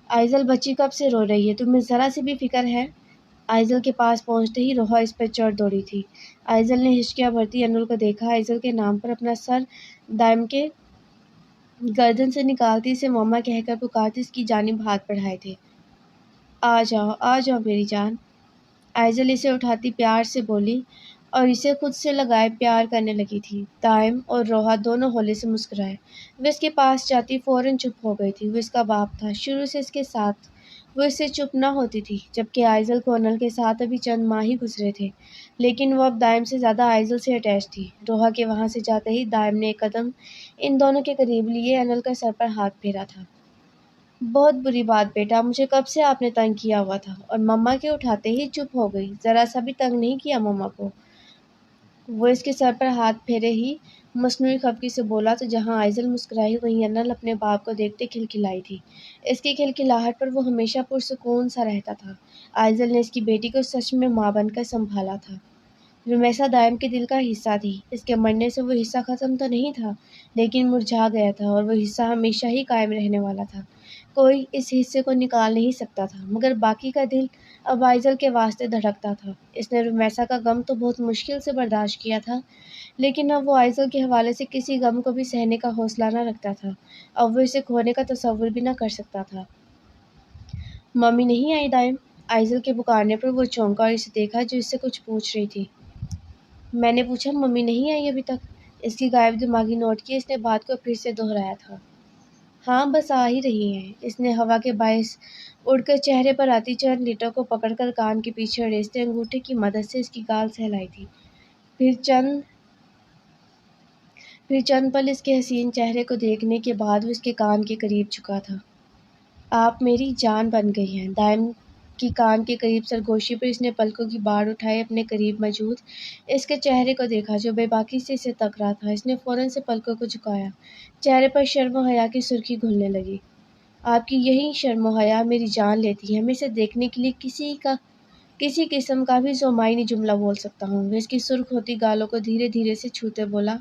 آئزل، بچی کب سے رو رہی ہے، تمہیں ذرا سی بھی فکر ہے؟ آئزل کے پاس پہنچتے ہی روحا اس پر چڑھ دوڑی تھی۔ آئزل نے ہچکیاں بھرتی انل کو دیکھا۔ آئزل کے نام پر اپنا سر دائم کے گردن سے نکالتی اسے مما کہہ کر پکارتی اس کی جانب ہاتھ بڑھائے تھے۔ آ جاؤ میری جان، آئزل اسے اٹھاتی پیار سے بولی اور اسے خود سے لگائے پیار کرنے لگی تھی۔ دائم اور روحا دونوں ہولے سے مسکرائے۔ وہ اس کے پاس جاتی فوراً چپ ہو گئی تھی۔ وہ اس کا باپ تھا، شروع سے اس کے ساتھ وہ اس سے چپ نہ ہوتی تھی، جبکہ آئزل کو انل کے ساتھ ابھی چند ماہ ہی گزرے تھے، لیکن وہ اب دائم سے زیادہ آئزل سے اٹیچ تھی۔ روحا کے وہاں سے جاتے ہی دائم نے ایک قدم ان دونوں کے قریب لیے انل کا سر پر ہاتھ پھیرا تھا۔ بہت بری بات بیٹا، مجھے کب سے آپ نے تنگ کیا ہوا تھا، اور مما کے اٹھاتے ہی چپ ہو گئی، ذرا سا بھی تنگ نہیں کیا مما کو۔ وہ اس کے سر پر ہاتھ پھیرے ہی مصنوعی خفگی سے بولا تو جہاں آئزل مسکرائی وہیں انل اپنے باپ کو دیکھتے کھلکھلائی تھی۔ اس کی کھلکھلاہٹ پر وہ ہمیشہ پرسکون سا رہتا تھا۔ آئزل نے اس کی بیٹی کو سچ میں ماں بن کر سنبھالا تھا۔ رمیسا دائم کے دل کا حصہ تھی، اس کے مرنے سے وہ حصہ ختم تو نہیں تھا لیکن مرجھا گیا تھا، اور وہ حصہ ہمیشہ ہی قائم رہنے والا تھا، کوئی اس حصے کو نکال نہیں سکتا تھا۔ مگر باقی کا دل اب آئزل کے واسطے دھڑکتا تھا۔ اس نے رمیسا کا غم تو بہت مشکل سے برداشت کیا تھا لیکن اب وہ آئزل کے حوالے سے کسی غم کو بھی سہنے کا حوصلہ نہ رکھتا تھا، اب وہ اسے کھونے کا تصور بھی نہ کر سکتا تھا۔ ممی نہیں آئی دائم؟ آئزل کے پکارنے پر وہ چونکا اور اسے دیکھا جو اس سے کچھ پوچھ رہی تھی۔ میں نے پوچھا ممی نہیں آئی ابھی تک؟ اس کی غائب دماغی نوٹ کی اس نے بات کو پھر سے دہرایا تھا۔ ہاں بس آ ہی رہی ہیں۔ اس نے ہوا کے باعث اڑ کر چہرے پر آتی چند لٹوں کو پکڑ کر کان کے پیچھے اڑیستے انگوٹھے کی مدد سے اس کی گال سہلائی تھی۔ پھر چند پل اس کے حسین چہرے کو دیکھنے کے بعد وہ اس کے کان کے قریب جھکا تھا۔ آپ میری جان بن گئی ہیں۔ دائم کی کان کے قریب سرگوشی پر اس نے پلکوں کی باڑ اٹھائے اپنے قریب موجود اس کے چہرے کو دیکھا جو بے باکی سے اسے تک رہا تھا۔ اس نے فوراً سے پلکوں کو جھکایا، چہرے پر شرم و حیا کی سرخی گھلنے لگی۔ آپ کی یہی شرم و حیا میری جان لیتی ہے، میں اسے دیکھنے کے لیے کسی قسم کا بھی زومائی جملہ بول سکتا ہوں۔ وہ اس کی سرخ ہوتی گالوں کو دھیرے دھیرے سے چھوتے بولا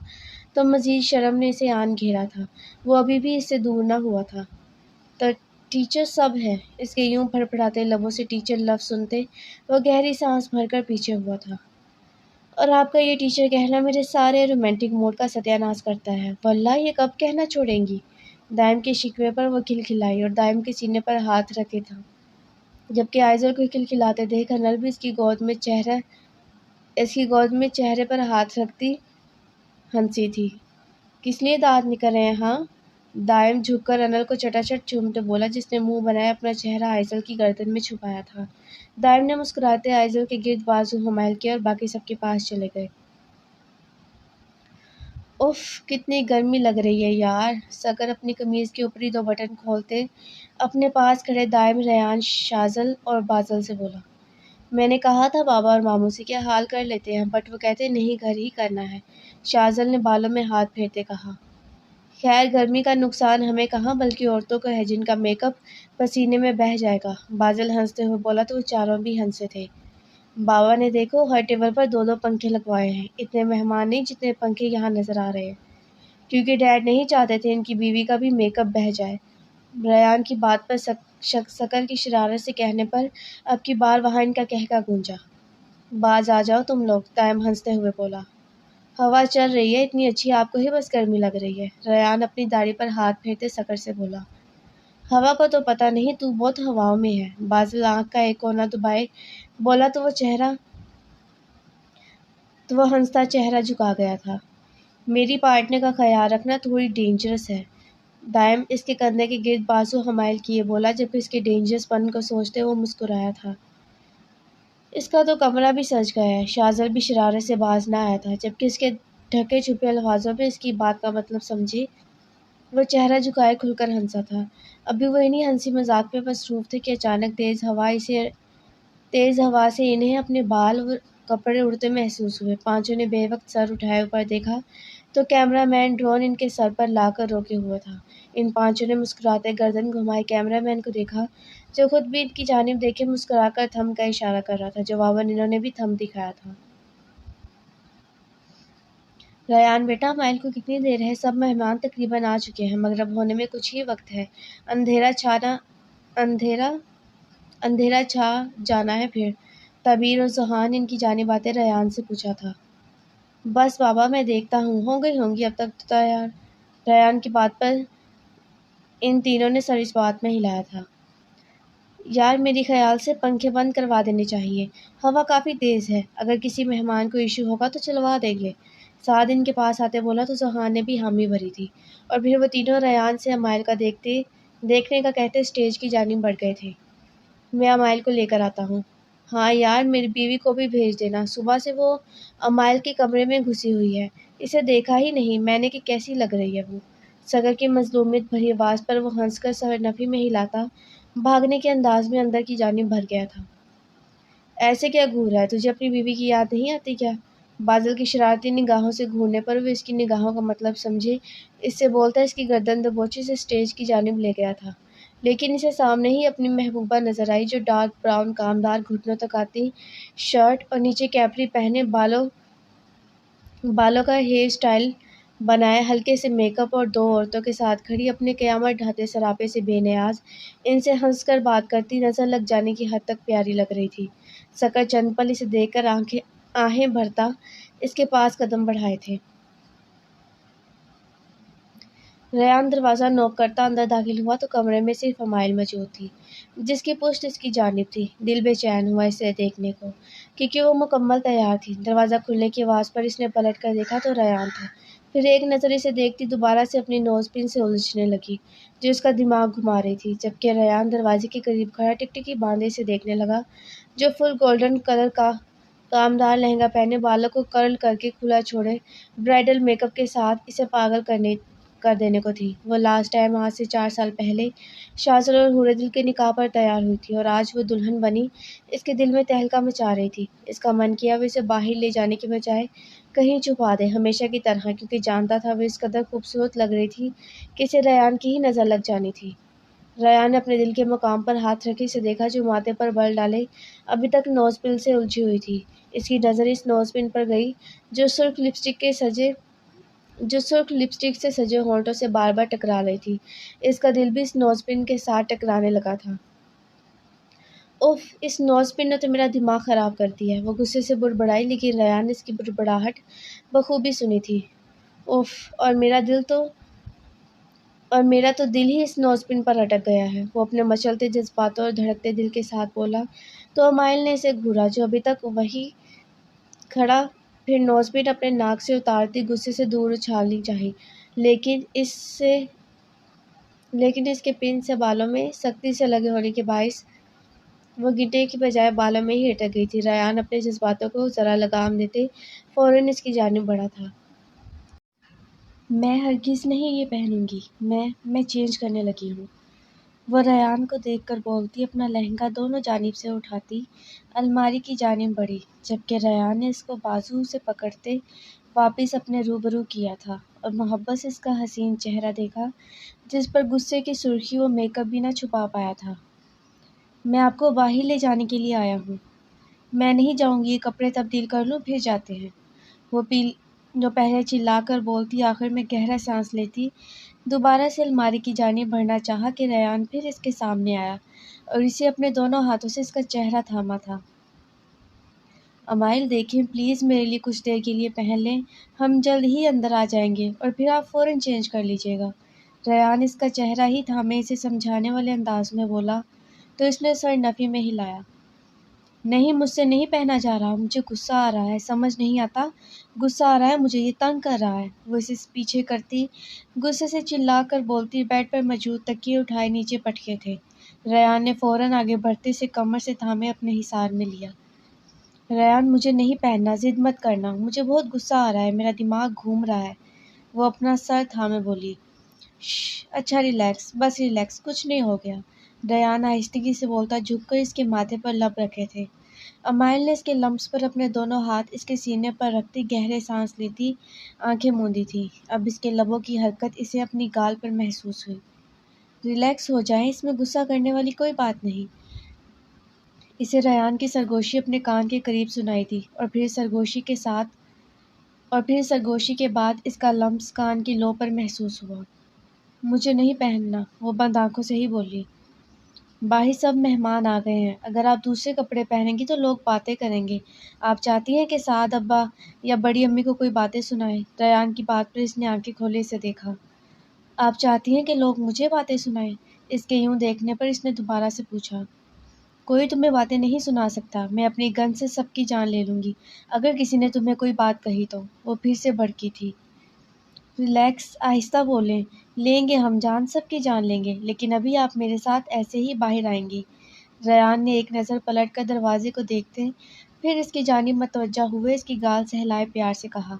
تو مزید شرم نے اسے آن گھیرا تھا۔ وہ ابھی بھی اس سے دور نہ ہوا تھا۔ ٹیچر سب ہے۔ اس کے یوں پھڑپڑاتے لبوں سے ٹیچر لفظ سنتے وہ گہری سانس بھر کر پیچھے ہوا تھا۔ اور آپ کا یہ ٹیچر کہنا میرے سارے رومانٹک موڈ کا ستیہ ناش کرتا ہے۔ واللہ یہ کب کہنا چھوڑیں گی؟ دائم کے شکوے پر وہ کھلکھلائی اور دائم کے سینے پر ہاتھ رکھے تھا، جبکہ آئزل کو کھلکھلاتے دیکھ انل بھی اس کی گود میں چہرے پر ہاتھ رکھتی ہنسی تھی۔ کس لیے دانت نکل رہے ہیں ہاں؟ دائم جھک کر انل کو چٹاچٹ چومتے بولا، جس نے منہ بنائے اپنا چہرہ آئزل کی گردن میں چھپایا تھا۔ دائم نے مسکراتے آئزل کے گرد بازو حمائل کیا اور باقی سب کے پاس چلے گئے۔ اف کتنی گرمی لگ رہی ہے یار، سکر اپنی قمیض کے اوپری 2 بٹن کھولتے اپنے پاس کھڑے دائم، ریان، شازل اور بازل سے بولا۔ میں نے کہا تھا بابا اور ماموں سے کیا حال کر لیتے ہیں، بٹ وہ کہتے نہیں گھر ہی کرنا ہے، شازل نے بالوں میں ہاتھ پھیرتے کہا۔ خیر گرمی کا نقصان ہمیں کہاں بلکہ عورتوں کو ہے جن کا میک اپ پسینے میں بہہ جائے گا، بازل ہنستے ہوئے بولا تو وہ چاروں بھی ہنسے تھے۔ بابا نے دیکھو ہر ٹیبل پر 2 پنکھے لگوائے ہیں، اتنے مہمان نہیں جتنے پنکھے یہاں نظر آ رہے ہیں، کیونکہ ڈیڈ نہیں چاہتے تھے ان کی بیوی کا بھی میک اپ بہہ جائے۔ ریان کی بات پر سکر کی شرارت سے کہنے پر اب کی بار وہاں ان کا کہکا گونجا۔ باز آ جاؤ تم لوگ، دائم ہنستے ہوئے بولا۔ ہوا چل رہی ہے اتنی اچھی، آپ کو ہی بس گرمی لگ رہی ہے، ریان اپنی داڑھی پر ہاتھ پھیرتے سکر سے بولا۔ ہوا کو تو پتہ نہیں، تو بہت ہواؤں میں ہے، بازل آنکھ کا ایک کونا دبائے بولا تو وہ ہنستا چہرہ جھکا گیا تھا۔ میری پارٹنر کا خیال رکھنا تھوڑی ڈینجرس ہے، دائم اس کے کندھے کے گرد بازو حمائل کیے بولا، جبکہ اس کے ڈینجرس پن کو سوچتے وہ مسکرایا تھا۔ اس کا تو کمرہ بھی سج گیا ہے، شازل بھی شرارت سے باز نہ آیا تھا، جبکہ اس کے ڈھکے چھپے الفاظوں میں اس کی بات کا مطلب سمجھے وہ چہرہ جھکائے کھل کر ہنسا تھا۔ ابھی وہ انہی ہنسی مذاق پہ مصروف تھے کہ اچانک تیز ہوا سے انہیں اپنے بال اور کپڑے اڑتے محسوس ہوئے۔ پانچوں نے بے وقت سر اٹھائے اوپر دیکھا تو کیمرہ مین ڈرون ان کے سر پر لا کر روکے ہوئے تھا۔ ان پانچوں نے مسکراتے گردن گھمائے کیمرہ مین کو دیکھا، جو خود بھی ان کی جانب دیکھے مسکرا کر تھم کا اشارہ کر رہا تھا۔ جواباً انہوں نے بھی تھم دکھایا تھا۔ ریان بیٹا مائل کو کتنی دیر ہے، سب مہمان تقریباً آ چکے ہیں، مغرب ہونے میں کچھ ہی وقت ہے، اندھیرا چھا جانا ہے پھر۔ تعبیر اور ذہان ان کی جانب آتے ریان سے پوچھا تھا۔ بس بابا میں دیکھتا ہوں، ہو گئی ہوں گی اب تک تو تیار۔ ریان کی بات پر ان تینوں نے سر اس بات میں ہلایا تھا۔ یار میری خیال سے پنکھے بند کروا دینے چاہیے، ہوا کافی تیز ہے، اگر کسی مہمان کو ایشو ہوگا تو چلوا دیں گے، سعد ان کے پاس آتے بولا تو ذہان نے بھی حامی بھری تھی، اور پھر وہ تینوں ریان سے امائل کا دیکھنے کا کہتے اسٹیج کی جانب بڑھ گئے تھے۔ میں امائل کو لے کر آتا ہوں۔ ہاں یار میری بیوی کو بھی بھیج دینا، صبح سے وہ امائل کے کمرے میں گھسی ہوئی ہے، اسے دیکھا ہی نہیں میں نے کہ کیسی لگ رہی ہے وہ۔ سگر کی مظلومیت بھری آواز پر وہ ہنس کر سر نفی میں ہلاتا بھاگنے کے انداز میں اندر کی جانب بھر گیا تھا۔ ایسے کیا گھور رہا ہے، تجھے اپنی بیوی کی یاد نہیں آتی کیا؟ بازل کی شرارتی نگاہوں سے گھورنے پر وہ اس کی نگاہوں کا مطلب سمجھے اس سے بولتا اس کی گردن دبوچی سے اسٹیج کی جانب لے گیا تھا، لیکن اسے سامنے ہی اپنی محبوبہ نظر آئی، جو ڈارک براؤن کامدار گھٹنوں تک آتی شرٹ اور نیچے کیپری پہنے بالوں کا ہیئر سٹائل بنائے ہلکے سے میک اپ اور 2 عورتوں کے ساتھ کھڑی اپنے قیامت ڈھاتے سراپے سے بے نیاز ان سے ہنس کر بات کرتی نظر لگ جانے کی حد تک پیاری لگ رہی تھی۔ سکر چند پل اسے دیکھ کر آہیں بھرتا اس کے پاس قدم بڑھائے تھے۔ ریان دروازہ نوک کرتا اندر داخل ہوا تو کمرے میں صرف امائل موجود تھی، جس کی پشت اس کی جانب تھی۔ دل بے چین ہوا اسے دیکھنے کو، کیونکہ وہ مکمل تیار تھی۔ دروازہ کھلنے کی آواز پر اس نے پلٹ کر دیکھا تو ریان تھا، پھر ایک نظر اسے دیکھتی دوبارہ سے اپنی نوز پن سے الجھنے لگی، جو اس کا دماغ گھما رہی تھی، جبکہ ریان دروازے کے قریب کھڑا ٹکٹکی باندھے اسے دیکھنے لگا، جو فل گولڈن کلر کا کامدار لہنگا پہنے، بالوں کو کرل کر کے کھلا چھوڑے برائڈل میک اپ کے ساتھ اسے پاگل کر دینے کو تھی۔ وہ لاسٹ ٹائم آج سے 4 سال پہلے شازل اور حوردل کے نکاح پر تیار ہوئی تھی، اور آج وہ دلہن بنی اس کے دل میں تہلکہ مچا رہی تھی۔ اس کا من کیا وہ اسے باہر لے جانے کے بجائے کہیں چھپا دے، ہمیشہ کی طرح، کیونکہ جانتا تھا وہ اس قدر خوبصورت لگ رہی تھی کہ اسے ریان کی ہی نظر لگ جانی تھی۔ ریان نے اپنے دل کے مقام پر ہاتھ رکھے اسے دیکھا، جو ماتھے پر بل ڈالے ابھی تک نوز پن سے الجھی ہوئی تھی۔ اس کی نظر اس نوز پن پر گئی جو سرخ لپسٹک کے سجے جو سرخ لپسٹک سے سجے ہونٹوں سے بار بار ٹکرا رہی تھی۔ اس کا دل بھی اس نوز پن کے ساتھ ٹکرانے لگا تھا۔ اف، اس نوز پن نے تو میرا دماغ خراب کر دیا ہے، وہ غصے سے بڑبڑائی، لیکن ریان نے اس کی بڑبڑاہٹ بخوبی سنی تھی۔ اف، اور میرا تو دل ہی اس نوز پن پر اٹک گیا ہے، وہ اپنے مچلتے جذباتوں اور دھڑکتے دل کے ساتھ بولا۔ تو امائل نے اسے گھورا جو ابھی تک وہیں کھڑا، پھر نوز پن اپنے ناک سے اتارتی غصے سے دور اچھالنی چاہی، لیکن اس کے پن سے بالوں میں سختی سے لگے ہونے کے باعث وہ گھٹنے کی بجائے بالوں میں ہی اٹک گئی تھی۔ ریان اپنے جذباتوں کو ذرا لگام دیتے فوراً اس کی جانب بڑھا تھا۔ میں ہرگز نہیں یہ پہنوں گی، میں چینج کرنے لگی ہوں، وہ ریان کو دیکھ کر بولتی، اپنا لہنگا دونوں جانب سے اٹھاتی الماری کی جانب بڑھی، جبکہ ریان نے اس کو بازو سے پکڑتے واپس اپنے روبرو کیا تھا اور محبت سے اس کا حسین چہرہ دیکھا جس پر غصے کی سرخی و میک اپ بھی نہ چھپا پایا تھا۔ میں آپ کو باہر لے جانے کے لیے آیا ہوں، میں نہیں جاؤں گی، یہ کپڑے تبدیل کر لوں پھر جاتے ہیں، جو پہلے چلا کر بولتی، آخر میں گہرا سانس لیتی دوبارہ سے الماری کی جانب بڑھنا چاہا کہ ریان پھر اس کے سامنے آیا اور اسے اپنے دونوں ہاتھوں سے اس کا چہرہ تھاما تھا۔ امائل دیکھیں، پلیز میرے لیے کچھ دیر کے لیے پہن لیں، ہم جلد ہی اندر آ جائیں گے اور پھر آپ فوراً چینج کر لیجیے گا۔ ریان اس کا چہرہ ہی تھامے اسے سمجھانے والے انداز میں بولا تو اس نے سر نفی میں ہلایا۔ نہیں، مجھ سے نہیں پہنا جا رہا، مجھے غصہ آ رہا ہے، سمجھ نہیں آتا، غصہ آ رہا ہے مجھے، یہ تنگ کر رہا ہے، وہ اسے پیچھے کرتی غصے سے چلا کر بولتی۔ بیڈ پر موجود تکیے اٹھائے نیچے پٹکے تھے، ریان نے فوراً آگے بڑھتے اسے کمر سے تھامے اپنے حصار میں لیا۔ ریان، مجھے نہیں پہننا، ضد مت کرنا، مجھے بہت غصہ آ رہا ہے، میرا دماغ گھوم رہا ہے، وہ اپنا سر تھامے بولی۔ شش، اچھا ریلیکس، بس ریلیکس، کچھ نہیں ہو گیا، ریان آہستگی سے بولتا جھک کر اس کے ماتھے پر لب رکھے تھے۔ امائل نے اس کے لمس پر اپنے دونوں ہاتھ اس کے سینے پر رکھتی گہرے سانس لیتی آنکھیں موندی تھی۔ اب اس کے لبوں کی حرکت اسے اپنی گال پر محسوس ہوئی۔ ریلیکس ہو جائیں، اس میں غصہ کرنے والی کوئی بات نہیں، اسے ریان کی سرگوشی اپنے کان کے قریب سنائی تھی اور پھر سرگوشی کے بعد اس کا لمس کان کی لو پر محسوس ہوا۔ مجھے نہیں پہننا، وہ بند آنکھوں سے ہی بولی۔ باہر سب مہمان آ گئے ہیں، اگر آپ دوسرے کپڑے پہنیں گی تو لوگ باتیں کریں گے، آپ چاہتی ہیں کہ سعد ابا یا بڑی امی کو کوئی باتیں سنائیں؟ ریان کی بات پر اس نے آنکھیں کھولے اسے دیکھا۔ آپ چاہتی ہیں کہ لوگ مجھے باتیں سنائیں؟ اس کے یوں دیکھنے پر اس نے دوبارہ سے پوچھا۔ کوئی تمہیں باتیں نہیں سنا سکتا، میں اپنی گن سے سب کی جان لے لوں گی اگر کسی نے تمہیں کوئی بات کہی تو، وہ پھر سے بھڑکی تھی۔ ریلیکس، آہستہ بولیں، لیں گے ہم جان، سب کی جان لیں گے، لیکن ابھی آپ میرے ساتھ ایسے ہی باہر آئیں گی۔ ریان نے ایک نظر پلٹ کر دروازے کو دیکھتے پھر اس کی جانب متوجہ ہوئے اس کی گال سہلائے پیار سے کہا۔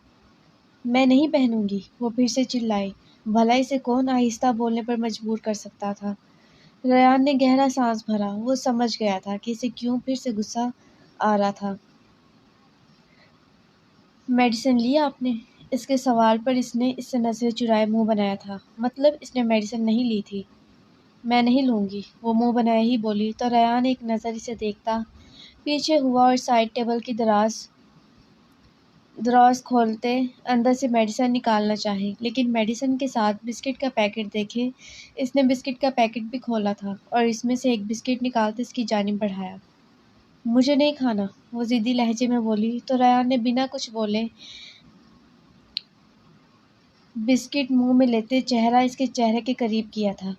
میں نہیں پہنوں گی، وہ پھر سے چلائی۔ بھلا اسے کون آہستہ بولنے پر مجبور کر سکتا تھا؟ ریان نے گہرا سانس بھرا، وہ سمجھ گیا تھا کہ اسے کیوں پھر سے غصہ آ رہا تھا۔ میڈیسن لی آپ نے؟ اس کے سوال پر اس نے اس سے نظریں چرائے منہ بنایا تھا۔ مطلب اس نے میڈیسن نہیں لی تھی؟ میں نہیں لوں گی، وہ منہ بنائے ہی بولی تو ریان ایک نظر اسے دیکھتا پیچھے ہوا اور سائڈ ٹیبل کی دراز کھولتے اندر سے میڈیسن نکالنا چاہی، لیکن میڈیسن کے ساتھ بسکٹ کا پیکٹ دیکھے اس نے بسکٹ کا پیکٹ بھی کھولا تھا اور اس میں سے ایک بسکٹ نکالتے اس کی جانب بڑھایا۔ مجھے نہیں کھانا، وہ ضدی لہجے میں بولی تو ریان نے بنا کچھ بولے بسکٹ منہ میں لیتے چہرہ اس کے چہرے کے قریب کیا تھا۔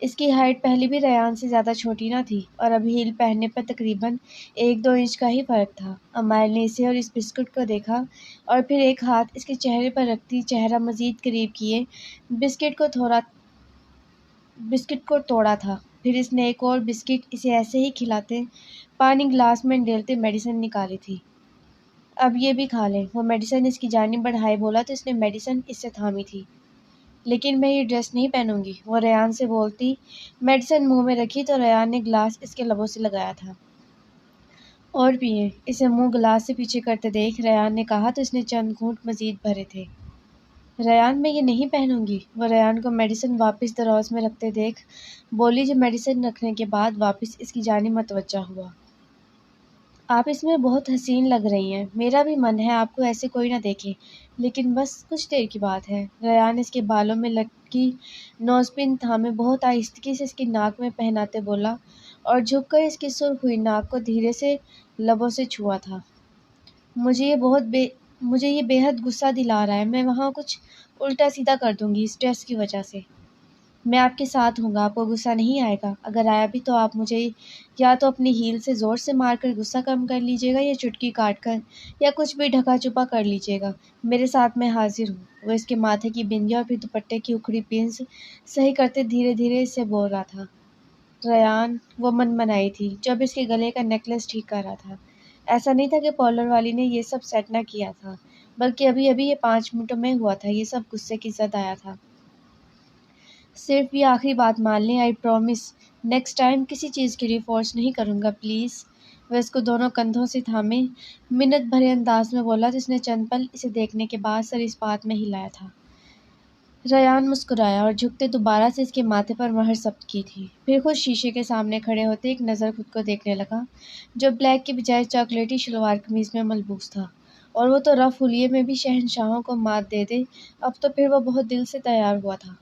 اس کی ہائٹ پہلے بھی ریان سے زیادہ چھوٹی نہ تھی اور اب ہیل پہننے پر تقریباً 1-2 انچ کا ہی فرق تھا۔ امائل نے اسے اور اس بسکٹ کو دیکھا اور پھر ایک ہاتھ اس کے چہرے پر رکھتی چہرہ مزید قریب کیے بسکٹ کو توڑا تھا۔ پھر اس نے ایک اور بسکٹ اسے ایسے ہی کھلاتے پانی گلاس میں ڈیلتے میڈیسن نکالی تھی۔ اب یہ بھی کھا لیں، وہ میڈیسن اس کی جانب بڑھائے بولا تو اس نے میڈیسن اس سے تھامی تھی۔ لیکن میں یہ ڈریس نہیں پہنوں گی، وہ ریان سے بولتی میڈیسن منہ میں رکھی تو ریان نے گلاس اس کے لبوں سے لگایا تھا۔ اور پئیں، اسے منہ گلاس سے پیچھے کرتے دیکھ ریان نے کہا تو اس نے چند گھونٹ مزید بھرے تھے۔ ریان، میں یہ نہیں پہنوں گی، وہ ریان کو میڈیسن واپس دراز میں رکھتے دیکھ بولی جو میڈیسن رکھنے کے بعد واپس اس کی جانب متوجہ ہوا۔ آپ اس میں بہت حسین لگ رہی ہیں، میرا بھی من ہے آپ کو ایسے کوئی نہ دیکھے، لیکن بس کچھ دیر کی بات ہے۔ ریان اس کے بالوں میں لٹکی نوز پن تھامے بہت آہستگی سے اس کی ناک میں پہناتے بولا اور جھک کر اس کی سرخ ہوئی ناک کو دھیرے سے لبوں سے چھوا تھا۔ مجھے یہ بے حد غصہ دلا رہا ہے۔ میں وہاں کچھ الٹا سیدھا کر دوں گی اس ڈریس کی وجہ سے۔ میں آپ کے ساتھ ہوں گا، آپ کو غصہ نہیں آئے گا۔ اگر آیا بھی تو آپ مجھے یا تو اپنی ہیل سے زور سے مار کر غصہ کم کر لیجیے گا یا چٹکی کاٹ کر یا کچھ بھی ڈھکا چھپا کر لیجیے گا۔ میرے ساتھ میں حاضر ہوں۔ وہ اس کے ماتھے کی بندیاں اور پھر دوپٹے کی اکھڑی پنس صحیح کرتے دھیرے دھیرے اس سے بول رہا تھا۔ ریان، وہ منمنائی تھی جب اس کے گلے کا نیکلس ٹھیک کر رہا تھا۔ ایسا نہیں تھا کہ پارلر والی نے یہ سب سیٹ نہ کیا تھا، بلکہ ابھی ابھی یہ 5 منٹوں میں ہوا تھا۔ یہ سب غصے کی زد آیا تھا۔ صرف یہ آخری بات مان لیں، آئی پرومس نیکسٹ ٹائم کسی چیز کے لیے فورس نہیں کروں گا، پلیز۔ وہ اس کو دونوں کندھوں سے تھامے منت بھرے انداز میں بولا تو اس نے چند پل اسے دیکھنے کے بعد سر اس بات میں ہلایا تھا۔ ریان مسکرایا اور جھکتے دوبارہ سے اس کے ماتھے پر مہر ثبت کی تھی، پھر خود شیشے کے سامنے کھڑے ہوتے ایک نظر خود کو دیکھنے لگا جو بلیک کی بجائے چاکلیٹی شلوار قمیض میں ملبوس تھا، اور وہ تو رف حلیے میں بھی شہنشاہوں کو مات دے دے۔ اب تو پھر وہ بہت دل سے تیار ہوا تھا۔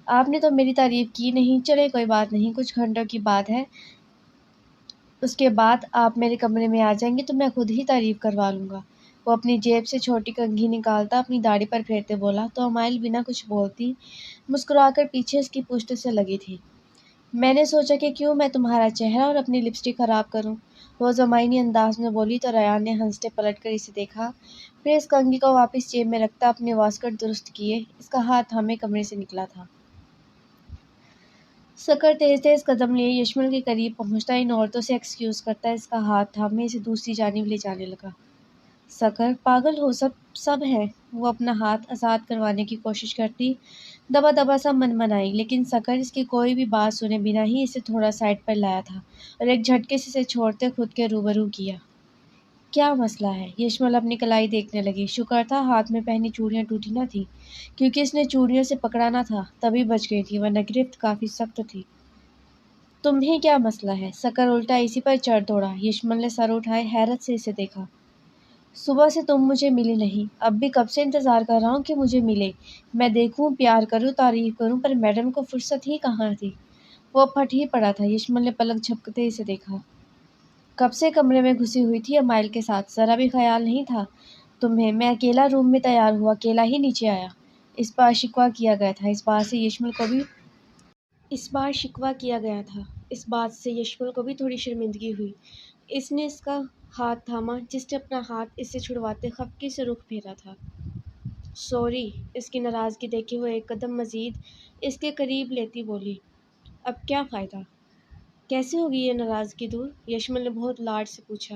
آپ نے تو میری تعریف کی نہیں، چلے کوئی بات نہیں، کچھ گھنٹوں کی بات ہے، اس کے بعد آپ میرے کمرے میں آ جائیں گے تو میں خود ہی تعریف کروا لوں گا۔ وہ اپنی جیب سے چھوٹی کنگھی نکالتا اپنی داڑھی پر پھیرتے بولا تو امائل بنا کچھ بولتی مسکرا کر پیچھے اس کی پشت سے لگی تھی۔ میں نے سوچا کہ کیوں میں تمہارا چہرہ اور اپنی لپسٹک خراب کروں، وہ زمائنی انداز میں بولی تو ریان نے ہنستے پلٹ کر اسے دیکھا، پھر اس کنگھی کو واپس جیب میں رکھتا اپنے واسکٹ درست کیے اس کا ہاتھ تھامے کمرے سے نکلا تھا۔ سکر تیز تیز قدم لیے یشمل کے قریب پہنچتا ان عورتوں سے ایکسکیوز کرتا اس کا ہاتھ تھامے اسے دوسری جانب لے جانے لگا۔ سکر، پاگل ہو، سب ہے۔ وہ اپنا ہاتھ آزاد کروانے کی کوشش کرتی دبا دبا سا منمنائی، لیکن سکر اس کی کوئی بھی بات سنے بنا ہی اسے تھوڑا سائڈ پر لایا تھا اور ایک جھٹکے سے اسے چھوڑتے خود کے روبرو کیا۔ کیا مسئلہ ہے؟ یشمل اپنی کلائی دیکھنے لگی۔ شکر تھا ہاتھ میں پہنی چوڑیاں ٹوٹی نہ تھیں، کیونکہ اس نے چوڑیوں سے پکڑا نہ تھا، تبھی بچ گئی تھی، ورنہ گرفت کافی سخت تھی۔ تمہیں کیا مسئلہ ہے؟ سکر الٹا اسی پر چڑھ دوڑا۔ یشمل نے سر اٹھائے حیرت سے اسے دیکھا۔ صبح سے تم مجھے ملی نہیں، اب بھی کب سے انتظار کر رہا ہوں کہ مجھے ملے، میں دیکھوں، پیار کروں، تعریف کروں، پر میڈم کو فرصت ہی کہاں تھی۔ وہ پھٹ ہی پڑا تھا۔ یشمل نے پلک جھپکتے اسے دیکھا۔ کب سے کمرے میں گھسی ہوئی تھی امائل کے ساتھ، ذرا بھی خیال نہیں تھا تمہیں؟ میں اکیلا روم میں تیار ہوا، اکیلا ہی نیچے آیا۔ اس بار شکوہ کیا گیا تھا، اس بات سے یشمل کو بھی تھوڑی شرمندگی ہوئی۔ اس نے اس کا ہاتھ تھاما جس نے اپنا ہاتھ اس سے چھڑواتے خفگی سے رخ پھیرا تھا۔ سوری، اس کی ناراضگی دیکھے ہوئے ایک قدم مزید اس کے قریب لیتی بولی۔ اب کیا فائدہ؟ کیسے ہوگی یہ ناراضگی دور؟ یشمل نے بہت لاڈ سے پوچھا۔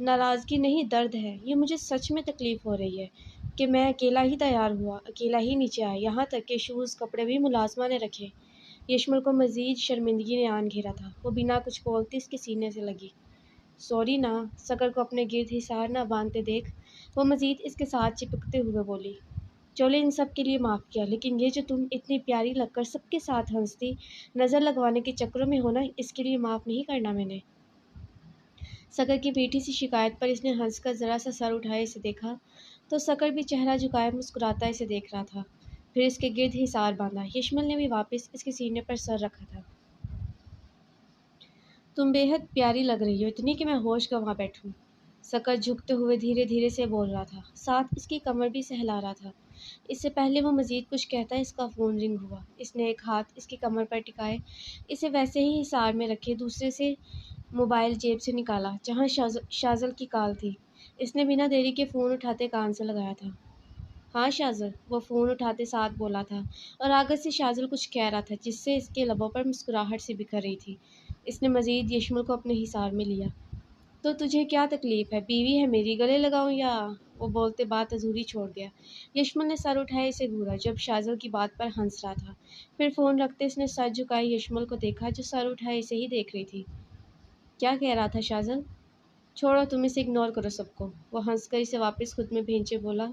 ناراضگی نہیں، درد ہے۔ یہ مجھے سچ میں تکلیف ہو رہی ہے کہ میں اکیلا ہی تیار ہوا، اکیلا ہی نیچے آیا، یہاں تک کہ شوز کپڑے بھی ملازمہ نے رکھے۔ یشمل کو مزید شرمندگی نے آن گھیرا تھا۔ وہ بنا کچھ بولتی اس کے سینے سے لگی۔ سوری نا، سکر کو اپنے گرد حصار نہ باندھتے دیکھ وہ مزید اس کے ساتھ چپکتے ہوئے بولی۔ چلو ان سب کے لیے معاف کیا، لیکن یہ جو تم اتنی پیاری لگ کر سب کے ساتھ ہنستی نظر لگوانے کے چکروں میں ہونا، اس کے لیے معاف نہیں کرنا میں نے۔ سکر کی میٹھی سی شکایت پر اس نے ہنس کر ذرا سا سر اٹھائے اسے دیکھا تو سکر بھی چہرہ جھکائے مسکراتا اسے دیکھ رہا تھا، پھر اس کے گرد حصار باندھا۔ یشمل نے بھی واپس اس کے سینے پر سر رکھا تھا۔ تم بے حد پیاری لگ رہی ہو، اتنی کہ میں ہوش گنوا بیٹھوں۔ سکر جھکتے ہوئے دھیرے دھیرے سے بول رہا تھا، ساتھ اس کی کمر بھی سہلا رہا تھا۔ اس سے پہلے وہ مزید کچھ کہتا اس کا فون رنگ ہوا۔ اس نے ایک ہاتھ اس کی کمر پر ٹکائے اسے ویسے ہی حصار میں رکھے دوسرے سے موبائل جیب سے نکالا جہاں شازل کی کال تھی۔ اس نے بنا دیری کے فون اٹھاتے کان سے لگایا تھا۔ ہاں شازل، وہ فون اٹھاتے ساتھ بولا تھا اور آگے سے شازل کچھ کہہ رہا تھا جس سے اس کے لبوں پر مسکراہٹ سی بکھر رہی تھی۔ اس نے مزید یشمل کو اپنے حصار میں لیا۔ تو تجھے کیا تکلیف ہے؟ بیوی ہے میری، گلے لگاؤں یا؟ وہ بولتے بات ادھوری چھوڑ گیا۔ یشمل نے سر اٹھائے اسے گھورا جب شازل کی بات پر ہنس رہا تھا، پھر فون رکھتے اس نے سر جھکائے یشمل کو دیکھا جو سر اٹھائے اسے ہی دیکھ رہی تھی۔ کیا کہہ رہا تھا شازل؟ چھوڑو تم اسے، اگنور کرو سب کو۔ وہ ہنس کر اسے واپس خود میں بھینچے بولا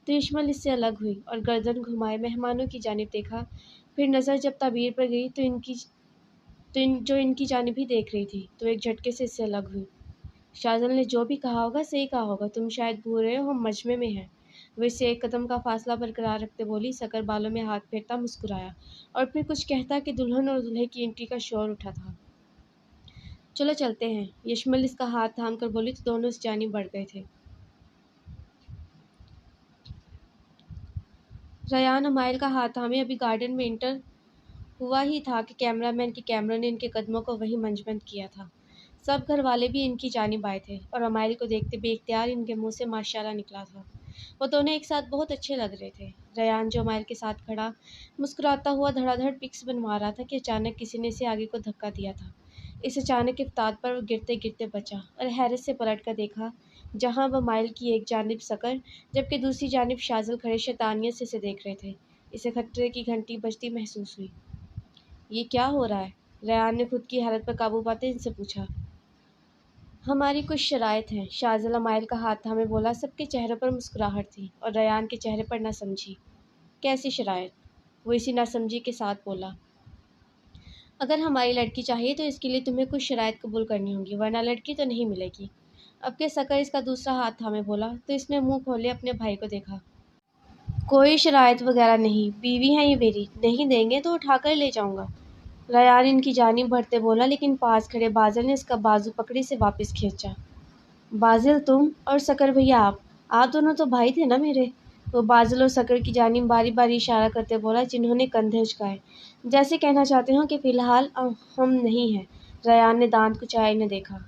تو یشمل اس سے الگ ہوئی اور گردن گھمائے مہمانوں کی جانب دیکھا، پھر نظر جب تعبیر پر گئی جو ان کی جانب ہی دیکھ رہی تھی تو ایک جھٹکے سے اس سے الگ ہوئی۔ شازل نے جو بھی کہا ہوگا صحیح کہا ہوگا، تم شاید بھول رہے ہو ہم مجمع میں ہیں، وہ اسے ایک قدم کا فاصلہ برقرار رکھتے بولی۔ سکر بالوں میں ہاتھ پھیرتا مسکرایا اور پھر کچھ کہتا کہ دلہن اور دولہے کی انٹری کا شور اٹھا تھا۔ چلو چلتے ہیں، یشمل اس کا ہاتھ تھام کر بولی تو دونوں اس جانب بڑھ گئے تھے۔ ریان امائل کا ہاتھ تھامے ابھی گارڈن میں انٹر ہوا ہی تھا کہ کیمرہ مین کے کیمرہ نے ان کے قدموں کو وہیں منجمد کیا تھا۔ سب گھر والے بھی ان کی جانب آئے تھے اور امائل کو دیکھتے بے اختیار ان کے منہ سے ماشاءاللہ نکلا تھا۔ وہ دونوں ایک ساتھ بہت اچھے لگ رہے تھے۔ ریان جو امائل کے ساتھ کھڑا مسکراتا ہوا دھڑا دھڑ پکس بنوا رہا تھا کہ اچانک کسی نے اسے آگے کو دھکا دیا تھا۔ اس اچانک افتاد پر وہ گرتے گرتے بچا اور حیرت سے پلٹ کر دیکھا جہاں اب امائل کی ایک جانب سکر جبکہ دوسری جانب شاذل کھڑے شیطانیت سے اسے دیکھ رہے تھے۔ اسے خطرے کی گھنٹی بجتی محسوس ہوئی۔ یہ کیا ہو رہا ہے؟ ریان نے خود کی حالت پر قابو پاتے ان سے پوچھا۔ ہماری کچھ شرائط ہیں، شاذل امائل کا ہاتھ تھامے بولا۔ سب کے چہروں پر مسکراہٹ تھی اور ریان کے چہرے پر نہ سمجھی۔ کیسی شرائط؟ وہ اسی نہ سمجھی کے ساتھ بولا۔ اگر ہماری لڑکی چاہیے تو اس کے لیے تمہیں کچھ شرائط قبول کرنی ہوں گی ورنہ لڑکی تو نہیں ملے گی۔ اب کہ سکر اس کا دوسرا ہاتھ تھامے بولا تو اس نے منہ کھولے اپنے بھائی کو دیکھا۔ کوئی شرائط وغیرہ نہیں، بیوی ہے یہ میری، نہیں دیں گے تو اٹھا کر لے جاؤں گا۔ ریان ان کی جانب بڑھتے بولا لیکن پاس کھڑے بازل نے اس کا بازو پکڑی سے واپس کھینچا۔ بازل تم اور سکر بھیا آپ دونوں تو بھائی تھے نا میرے؟ وہ بازل اور سکر کی جانب باری باری اشارہ کرتے بولا جنہوں نے کندھے اچکائے جیسے کہنا چاہتے ہوں کہ فی الحال ہم نہیں ہیں۔ ریان نے دانت کچائے انہیں دیکھا۔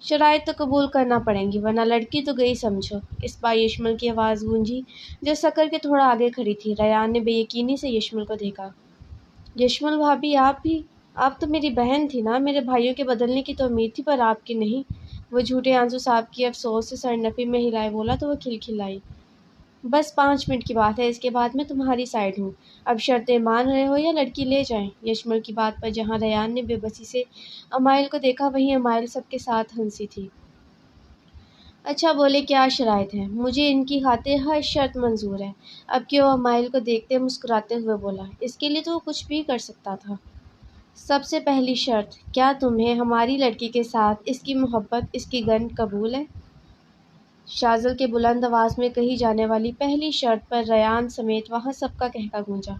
شرائط تو قبول کرنا پڑیں گی ورنہ لڑکی تو گئی سمجھو، اس بار یشمل کی آواز گونجی جو سکر کے تھوڑا آگے کھڑی تھی۔ ریان نے بے یقینی سے یشمل کو دیکھا۔ یشمل بھابھی آپ بھی؟ آپ تو میری بہن تھی نا، میرے بھائیوں کے بدلنے کی تو امید تھی پر آپ کی نہیں۔ وہ جھوٹے آنسو صاف کیے افسوس سے سر نفی میں ہلائے بولا تو وہ کھلکھلائی۔ بس 5 منٹ کی بات ہے، اس کے بعد میں تمہاری سائیڈ ہوں۔ اب شرطیں مان رہے ہو یا لڑکی لے جائیں؟ یشمل کی بات پر جہاں ریان نے بے بسی سے امائل کو دیکھا وہیں امائل سب کے ساتھ ہنسی تھی۔ اچھا بولے کیا شرائط ہیں؟ مجھے ان کی خاطر ہر شرط منظور ہے۔ اب کہ وہ امائل کو دیکھتے مسکراتے ہوئے بولا۔ اس کے لیے تو وہ کچھ بھی کر سکتا تھا۔ سب سے پہلی شرط، کیا تمہیں ہماری لڑکی کے ساتھ اس کی محبت اس کی گنڈ قبول ہے؟ شاذل کے بلند آواز میں کہی جانے والی پہلی شرط پر ریان سمیت وہاں سب کا کہکا گونجا۔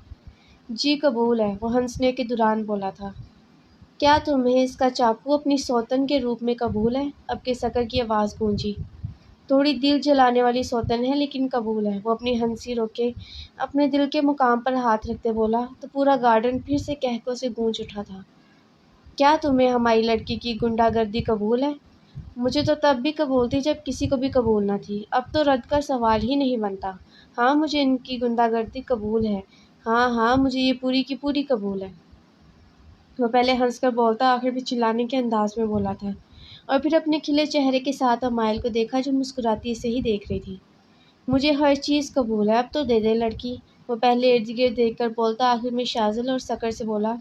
جی قبول ہے، وہ ہنسنے کے دوران بولا تھا۔ کیا تمہیں اس کا چاقو اپنی سوتن کے روپ میں قبول ہے؟ اب کہ سکر کی آواز گونجی۔ تھوڑی دل جلانے والی سوتن ہے لیکن قبول ہے، وہ اپنی ہنسی روکے اپنے دل کے مقام پر ہاتھ رکھتے بولا تو پورا گارڈن پھر سے کہکوں سے گونج اٹھا تھا۔ کیا تمہیں ہماری لڑکی کی گنڈا گردی قبول ہے؟ مجھے تو تب بھی قبول تھی جب کسی کو بھی قبول نہ تھی، اب تو رد کا سوال ہی نہیں بنتا۔ ہاں مجھے ان کی گنڈا گردی قبول ہے، ہاں مجھے یہ پوری کی پوری قبول ہے۔ وہ پہلے ہنس کر بولتا آخر میں چلانے کے انداز میں بولا تھا اور پھر اپنے کھلے چہرے کے ساتھ امائل کو دیکھا جو مسکراتی اسے ہی دیکھ رہی تھی۔ مجھے ہر چیز قبول ہے، اب تو دے دے لڑکی۔ وہ پہلے ارد گرد دیکھ کر بولتا آخر میں شاذل اور سکر سے بولا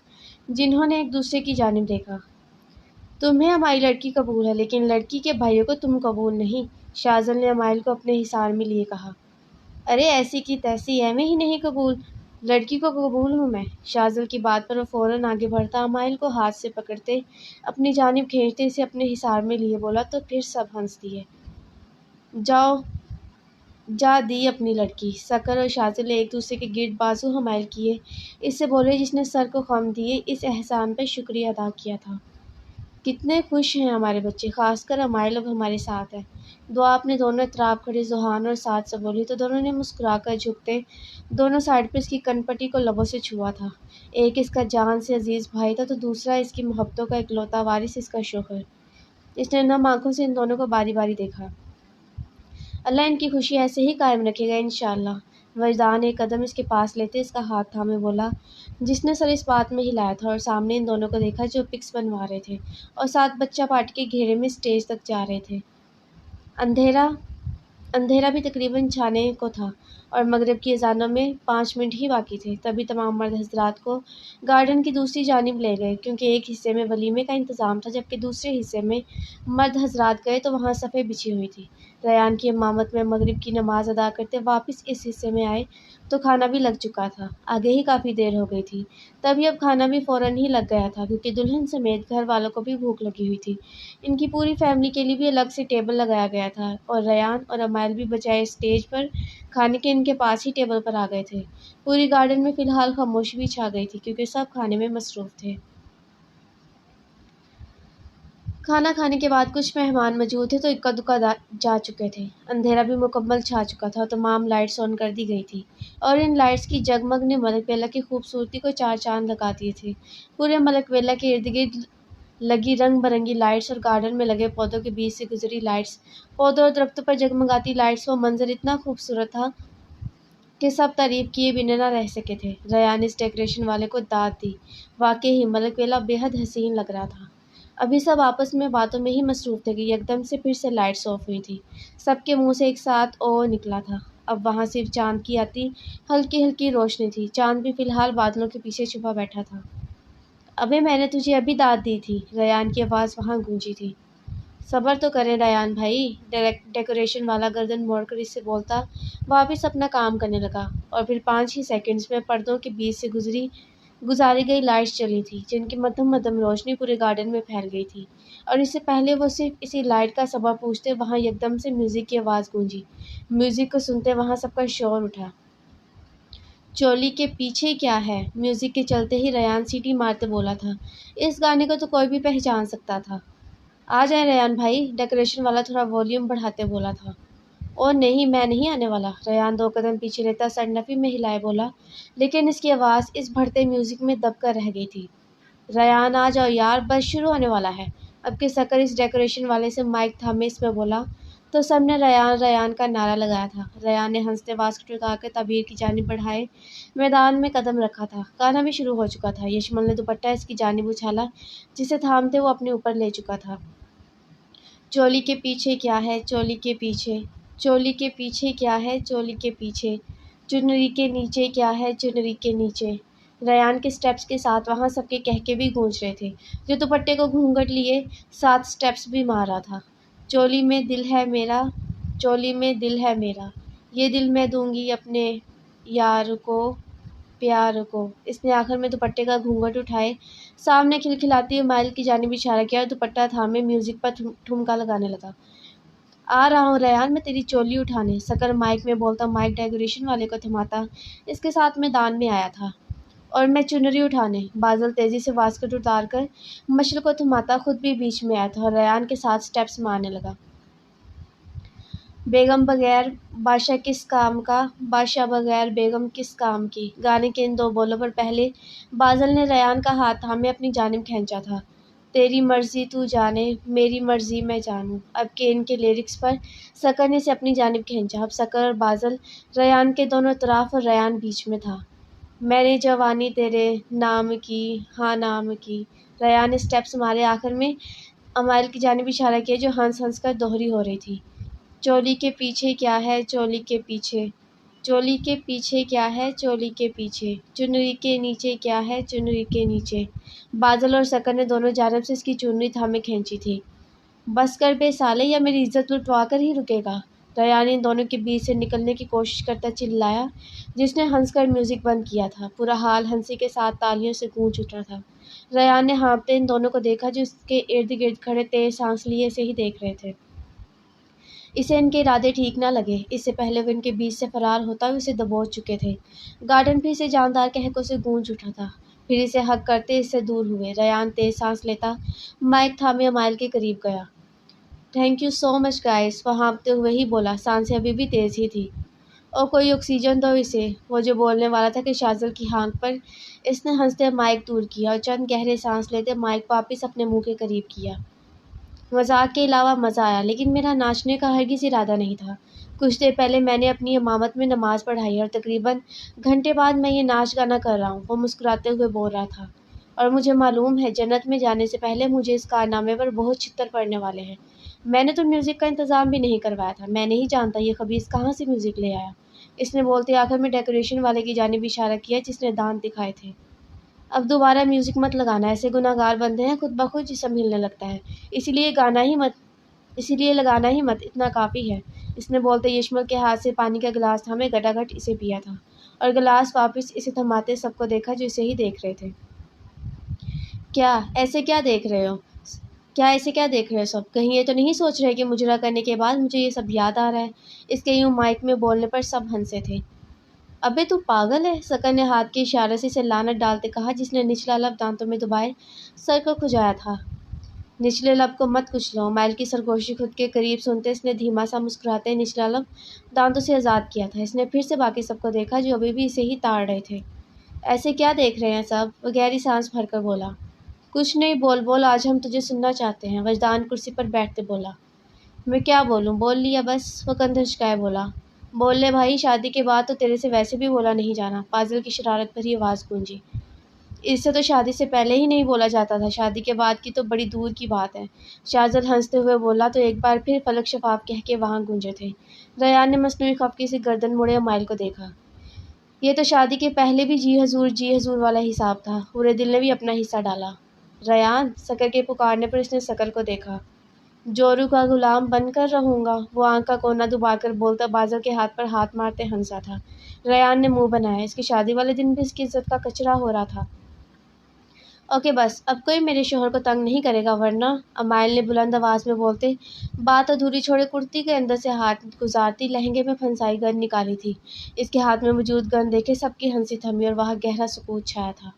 جنہوں نے ایک دوسرے کی جانب دیکھا۔ تمہیں ہماری لڑکی قبول ہے لیکن لڑکی کے بھائیوں کو تم قبول نہیں، شاذل نے امائل کو اپنے حصار میں لیے کہا۔ ارے ایسی کی تیسی ہے، میں ہی نہیں قبول، لڑکی کو قبول ہوں میں۔ شاذل کی بات پر وہ فوراً آگے بڑھتا امائل کو ہاتھ سے پکڑتے اپنی جانب کھینچتے اسے اپنے حصار میں لیے بولا تو پھر سب ہنس دیے۔ جا دی اپنی لڑکی۔ سکر اور شاذل نے ایک دوسرے کے گرد بازو حمائل کیے اس سے بولے جس نے سر کو خم دیے اس احسان پر شکریہ ادا کیا تھا۔ کتنے خوش ہیں ہمارے بچے، خاص کر امائل اب ہمارے ساتھ ہے۔ دعا اپنے دونوں اطراف کھڑے ذوحان اور ساتھ سے بولی تو دونوں نے مسکرا کر جھکتے دونوں سائڈ پر اس کی کنپٹی کو لبوں سے چھوا تھا۔ ایک اس کا جان سے عزیز بھائی تھا تو دوسرا اس کی محبتوں کا اکلوتا وارث اس کا شوہر۔ اس نے نم آنکھوں سے ان دونوں کو باری باری دیکھا۔ اللہ ان کی خوشی ایسے ہی قائم رکھے گا انشاءاللہ۔ وجدان ایک قدم اس کے پاس لیتے اس کا ہاتھ تھامے بولا جس نے سر اس بات میں ہلایا تھا اور سامنے ان دونوں کو دیکھا جو پکس بنوا رہے تھے اور ساتھ بچہ پارٹی کے گھیرے میں سٹیج تک جا رہے تھے۔ اندھیرا بھی تقریباً چھانے کو تھا اور مغرب کی اذانوں میں 5 منٹ ہی باقی تھے، تبھی تمام مرد حضرات کو گارڈن کی دوسری جانب لے گئے کیونکہ ایک حصے میں ولیمے کا انتظام تھا جبکہ دوسرے حصے میں مرد حضرات گئے تو وہاں صفیں بچھی ہوئی تھی۔ ریان کی امامت میں مغرب کی نماز ادا کرتے واپس اس حصے میں آئے تو کھانا بھی لگ چکا تھا، آگے ہی کافی دیر ہو گئی تھی۔ تبھی اب کھانا بھی فوراً ہی لگ گیا تھا کیونکہ دلہن سمیت گھر والوں کو بھی بھوک لگی ہوئی تھی۔ ان کی پوری فیملی کے لیے بھی الگ سے ٹیبل لگایا گیا تھا اور ریان اور امائل بھی بجائے اسٹیج پر کھانے کے ان کے پاس ہی ٹیبل پر آ گئے تھے۔ پوری گارڈن میں فی الحال خاموشی بھی چھا گئی تھی کیونکہ سب کھانے میں مصروف تھے۔ کھانا کھانے کے بعد کچھ مہمان موجود تھے تو اکا دکا جا چکے تھے۔ اندھیرا بھی مکمل چھا چکا تھا اور تمام لائٹس آن کر دی گئی تھی اور ان لائٹس کی جگمگ نے ملک ویلا کی خوبصورتی کو چار چاند لگا دیے تھے۔ پورے ملک ویلا کے ارد گرد لگی رنگ برنگی لائٹس اور گارڈن میں لگے پودوں کے بیچ سے گزری لائٹس، پودوں اور درختوں پر جگمگاتی لائٹس، وہ منظر اتنا خوبصورت تھا کہ سب تعریف کیے بنا نہ رہ سکے تھے۔ ریان نے اس ڈیکوریشن والے کو داد دی۔ واقعی ہی ملک ویلا بے حد حسین لگ رہا تھا۔ ابھی سب آپس میں باتوں میں ہی مصروف تھے کہ یکدم سے پھر سے لائٹس آف ہوئی تھی۔ سب کے منہ سے ایک ساتھ اوہ نکلا تھا۔ اب وہاں صرف چاند کی آتی ہلکی ہلکی روشنی تھی۔ چاند بھی فی الحال بادلوں کے پیچھے چھپا بیٹھا تھا۔ ابے میں نے تجھے ابھی داد دی تھی، ریان کی آواز وہاں گونجی تھی۔ صبر تو کریں ریان بھائی، ڈیکوریشن والا گردن موڑ کر اس سے بولتا واپس اپنا کام کرنے لگا اور پھر 5 ہی سیکنڈز میں پردوں کے بیچ سے گزاری گئی لائٹس جلی تھیں جن کی مدھم مدھم روشنی پورے گارڈن میں پھیل گئی تھی، اور اس سے پہلے وہ صرف اسی لائٹ کا سبب پوچھتے وہاں یکدم سے میوزک کی آواز گونجی۔ میوزک کو سنتے وہاں سب کا شور اٹھا۔ چولی کے پیچھے کیا ہے؟ میوزک کے چلتے ہی ریان سیٹی مارتے بولا تھا۔ اس گانے کو تو کوئی بھی پہچان سکتا تھا۔ آ جائیں ریان بھائی، ڈیکوریشن والا تھوڑا والیوم بڑھاتے بولا تھا۔ او نہیں، میں نہیں آنے والا، ریان 2 قدم پیچھے لیتا سر نفی میں ہلائے بولا، لیکن اس کی آواز اس بڑھتے میوزک میں دب کر رہ گئی تھی۔ ریان آ جاؤ یار، بس شروع ہونے والا ہے، اب کہ سکر اس ڈیکوریشن والے سے مائک تھامے اس میں بولا تو سب نے ریان ریان کا نعرہ لگایا تھا۔ ریان نے ہنستے باسکٹ اٹھا کر تعبیر کی جانب بڑھائے میدان میں قدم رکھا تھا۔ گانا بھی شروع ہو چکا تھا۔ یشمل نے دوپٹہ اس کی جانب اچھالا جسے تھامتے وہ اپنے اوپر لے چکا تھا۔ چولی کے پیچھے کیا ہے؟ چولی کے پیچھے، چولی کے پیچھے کیا ہے؟ چولی کے پیچھے، چنری کے نیچے کیا ہے؟ چنری کے نیچے۔ ریان کے سٹیپس کے ساتھ وہاں سب کے کہکے بھی گونج رہے تھے۔ جو دوپٹے کو گھونگھٹ لیے ساتھ سٹیپس بھی مار رہا تھا۔ چولی میں دل ہے میرا، چولی میں دل ہے میرا، یہ دل میں دوں گی اپنے یار کو، پیار کو۔ اس نے آخر میں دوپٹے کا گھونگھٹ اٹھائے سامنے کھلکھلاتی امائل کی جانب اشارہ کیا اور دوپٹہ تھامے میوزک پر ٹھمکا لگانے لگا۔ آ رہا ہوں ریان میں تیری چولی اٹھانے، سکر مائک میں بولتا مائک ڈیکوریشن والے کو تھماتا اس کے ساتھ میدان میں آیا تھا، اور میں چنری اٹھانے، بازل تیزی سے واسکٹ اتار کر مشل کو تھماتا خود بھی بیچ میں آیا تھا اور ریان کے ساتھ سٹیپس مارنے لگا۔ بیگم بغیر بادشاہ کس کام کا، بادشاہ بغیر بیگم کس کام کی۔ گانے کے ان 2 بولوں پر پہلے بازل نے ریان کا ہاتھ تھامے اپنی جانب کھینچا تھا۔ تیری مرضی تو جانے، میری مرضی میں جانوں، اب کہ ان کے لیرکس پر سکر نے اسے اپنی جانب کھینچا۔ اب سکر اور بازل ریان کے دونوں طرف اور ریان بیچ میں تھا۔ میں نے جوانی تیرے نام کی، ہاں نام کی۔ ریان نے سٹیپس مارے، آخر میں امائل کی جانب اشارہ کیا جو ہنس ہنس کر دوہری ہو رہی تھی۔ چولی کے پیچھے کیا ہے؟ چولی کے پیچھے، چولی کے پیچھے کیا ہے؟ چولی کے پیچھے، چنری کے نیچے کیا ہے؟ چنری کے نیچے۔ بازل اور سکر نے دونوں جانب سے اس کی چنری تھامے کھینچی تھی۔ بس کر بے سالے، یا میری عزت لٹوا کر ہی رکے گا؟ ریان نے ان دونوں کے بیچ سے نکلنے کی کوشش کرتا چلایا جس نے ہنس کر میوزک بند کیا تھا۔ پورا ہال ہنسی کے ساتھ تالیوں سے گونج اٹھا تھا۔ ریان نے ہانپتے ان دونوں کو دیکھا جو اس کے ارد گرد کھڑے تیز سانس لیے اسے ہی دیکھ رہے تھے۔ اسے ان کے ارادے ٹھیک نہ لگے۔ اس سے پہلے وہ ان کے بیچ سے فرار ہوتا ہوئے اسے دبوچ چکے تھے۔ گارڈن پھر سے جاندار قہقہوں سے گونج اٹھا تھا، پھر اسے ہگ کرتے اس سے دور ہوئے۔ ریان تیز سانس لیتا مائک تھامے امائل کے قریب گیا۔ Thank you so much guys, وہ ہانپتے ہوئے ہی بولا، سانسیں ابھی بھی تیز ہی تھی۔ او کوئی آکسیجن دو اسے، وہ جو بولنے والا تھا کہ شاذل کی ہانک پر اس نے ہنستے مائک دور کیا اور چند گہرے سانس لیتے مائک واپس اپنے منہ کے قریب کیا۔ مذاق کے علاوہ مزہ آیا، لیکن میرا ناچنے کا ہرگز ارادہ نہیں تھا۔ کچھ دیر پہلے میں نے اپنی امامت میں نماز پڑھائی اور تقریباً گھنٹے بعد میں یہ ناچ گانا کر رہا ہوں، وہ مسکراتے ہوئے بول رہا تھا، اور مجھے معلوم ہے جنت میں جانے سے پہلے مجھے اس کارنامے پر بہت چھتر پڑنے والے ہیں۔ میں نے تو میوزک کا انتظام بھی نہیں کروایا تھا، میں نہیں جانتا یہ خبیث کہاں سے میوزک لے آیا، اس نے بولتے آخر میں ڈیکوریشن والے کی جانب اشارہ کیا جس نے دانت دکھائے تھے۔ اب دوبارہ میوزک مت لگانا، ایسے گناہ گار بندے ہیں خود بخود جسم ہلنے لگتا ہے، اسی لیے لگانا ہی مت، اتنا کافی ہے، اس نے بولتے یشمل کے ہاتھ سے پانی کا گلاس تھامے گٹاگٹ اسے پیا تھا اور گلاس واپس اسے تھماتے سب کو دیکھا جو اسے ہی دیکھ رہے تھے۔ کیا ایسے کیا دیکھ رہے ہو؟ سب کہیں یہ تو نہیں سوچ رہے کہ مجرا کرنے کے بعد مجھے یہ سب یاد آ رہا ہے؟ اس کے یوں مائک میں بولنے پر سب ہنسے تھے۔ ابے تو پاگل ہے، سکر نے ہاتھ کے اشارے سے اسے لعنت ڈالتے کہا جس نے نچلا لب دانتوں میں دبائے سر کو کھجایا تھا۔ نچلے لب کو مت کچھ لو، مائل کی سرگوشی خود کے قریب سنتے اس نے دھیما سا مسکراتے نچلا لب دانتوں سے آزاد کیا تھا۔ اس نے پھر سے باقی سب کو دیکھا جو ابھی بھی اسے ہی تاڑ رہے تھے۔ ایسے کیا دیکھ رہے ہیں سب؟ وہ گہری سانس بھر کر بولا۔ کچھ نہیں، بول آج ہم تجھے سننا چاہتے ہیں، وجدان کرسی پر بیٹھتے بولا۔ میں کیا بولوں، بول لیا بس، وہ کندھر جھکائے بولا۔ بول لے بھائی، شادی کے بعد تو تیرے سے ویسے بھی بولا نہیں جانا، پازل کی شرارت بھری آواز گونجی۔ اس سے تو شادی سے پہلے ہی نہیں بولا جاتا تھا، شادی کے بعد کی تو بڑی دور کی بات ہے، شاذل ہنستے ہوئے بولا تو ایک بار پھر فلک شفاف کہہ کے وہاں گونجے تھے۔ ریان نے مصنوعی خفگی سے گردن موڑے اور مائل کو دیکھا۔ یہ تو شادی کے پہلے بھی جی حضور والا حساب تھا، پورے دل نے بھی اپنا حصہ ڈالا۔ ریان، سکر کے پکارنے پر اس نے سکر کو دیکھا۔ جورو کا غلام بن کر رہوں گا، وہ آنکھ کا کونا دبا کر بولتا بازل کے ہاتھ پر ہاتھ مارتے ہنسا تھا۔ ریان نے منہ بنایا، اس کی شادی والے دن بھی اس کی عزت کا کچرا ہو رہا تھا۔ اوکے بس، اب کوئی میرے شوہر کو تنگ نہیں کرے گا ورنہ، امائل نے بلند آواز میں بولتے بات ادھوری چھوڑے کرتی کے اندر سے ہاتھ گزارتی لہنگے میں پھنسائی گن نکالی تھی۔ اس کے ہاتھ میں موجود گن دیکھے سب کی ہنسی تھمی اور وہاں گہرا سکوت چھایا تھا۔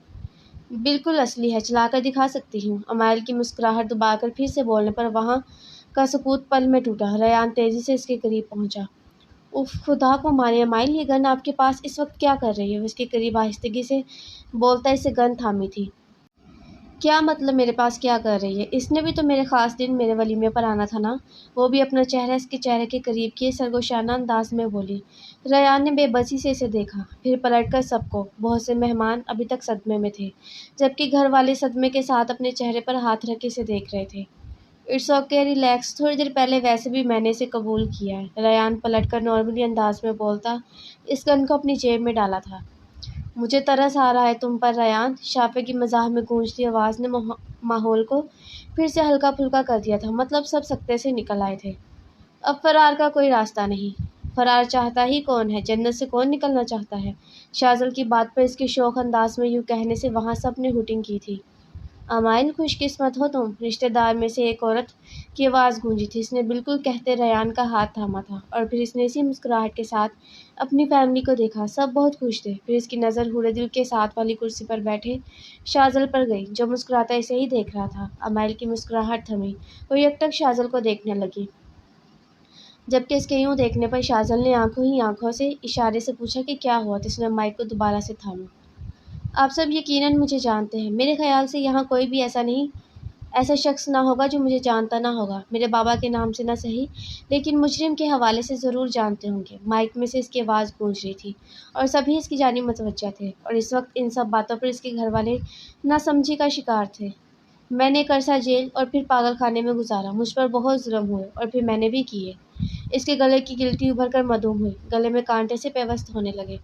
بالکل اصلی ہے، چلا کر دکھا سکتی ہوں، امائل کی مسکراہٹ دبا کر پھر سے بولنے پر وہاں کا سکوت پل میں ٹوٹا۔ ریان تیزی سے اس کے قریب پہنچا۔ اف خدا کو مارے امائل، یہ گن آپ کے پاس اس وقت کیا کر رہی ہے؟ وہ اس کے قریب آہستگی سے بولتا اسے گن تھامی تھی۔ کیا مطلب میرے پاس کیا کر رہی ہے؟ اس نے بھی تو میرے خاص دن میرے ولیمے پر آنا تھا نا، وہ بھی اپنا چہرہ اس کے چہرے کے قریب کیے سرگوشانہ انداز میں بولی۔ ریان نے بے بسی سے اسے دیکھا، پھر پلٹ کر سب کو۔ بہت سے مہمان ابھی تک صدمے میں تھے، جبکہ گھر والے صدمے کے ساتھ اپنے چہرے پر ہاتھ رکھ کے اسے دیکھ رہے تھے۔ اٹس اوکے، ریلیکس، تھوڑی دیر پہلے ویسے بھی میں نے اسے قبول کیا ہے، ریان پلٹ کر نارملی انداز میں بولتا اس گن کو اپنی جیب میں ڈالا تھا۔ مجھے ترس آ رہا ہے تم پر ریان، شافع کی مزاح میں گونجتی آواز نے ماحول کو پھر سے ہلکا پھلکا کر دیا تھا۔ مطلب سب سکتے سے نکل آئے تھے، اب فرار کا کوئی راستہ نہیں۔ فرار چاہتا ہی کون ہے، جنت سے کون نکلنا چاہتا ہے؟ شاذل کی بات پر اس کے شوخ انداز میں یوں کہنے سے وہاں سب نے ہوٹنگ کی تھی۔ امائل، خوش قسمت ہو تم، رشتہ دار میں سے ایک عورت کی آواز گونجی تھی۔ اس نے بالکل کہتے ریان کا ہاتھ تھاما تھا اور پھر اس نے اسی مسکراہٹ کے ساتھ اپنی فیملی کو دیکھا۔ سب بہت خوش تھے۔ پھر اس کی نظر ہورے دل کے ساتھ والی کرسی پر بیٹھے شاذل پر گئی جو مسکراتا اسے ہی دیکھ رہا تھا۔ امائل کی مسکراہٹ تھمی، وہ یکٹک شاذل کو دیکھنے لگی، جبکہ اس کے یوں دیکھنے پر شاذل نے آنکھوں ہی آنکھوں سے اشارے سے پوچھا کہ کیا ہوا، تو اس نے مائک کو دوبارہ سے تھاما۔ آپ سب یقیناً مجھے جانتے ہیں، میرے خیال سے یہاں کوئی بھی ایسا شخص نہ ہوگا جو مجھے جانتا نہ ہوگا، میرے بابا کے نام سے نہ صحیح لیکن مجرم کے حوالے سے ضرور جانتے ہوں گے۔ مائک میں سے اس کی آواز گونج رہی تھی اور سبھی اس کی جانب متوجہ تھے، اور اس وقت ان سب باتوں پر اس کے گھر والے ناسمجھی کا شکار تھے۔ میں نے ایک عرصہ جیل اور پھر پاگل خانے میں گزارا، مجھ پر بہت ظلم ہوئے اور پھر میں نے بھی کیے۔ اس کے گلے کی گلٹی ابھر کر مدھم ہوئی، گلے میں کانٹے سے پیوست ہونے لگے۔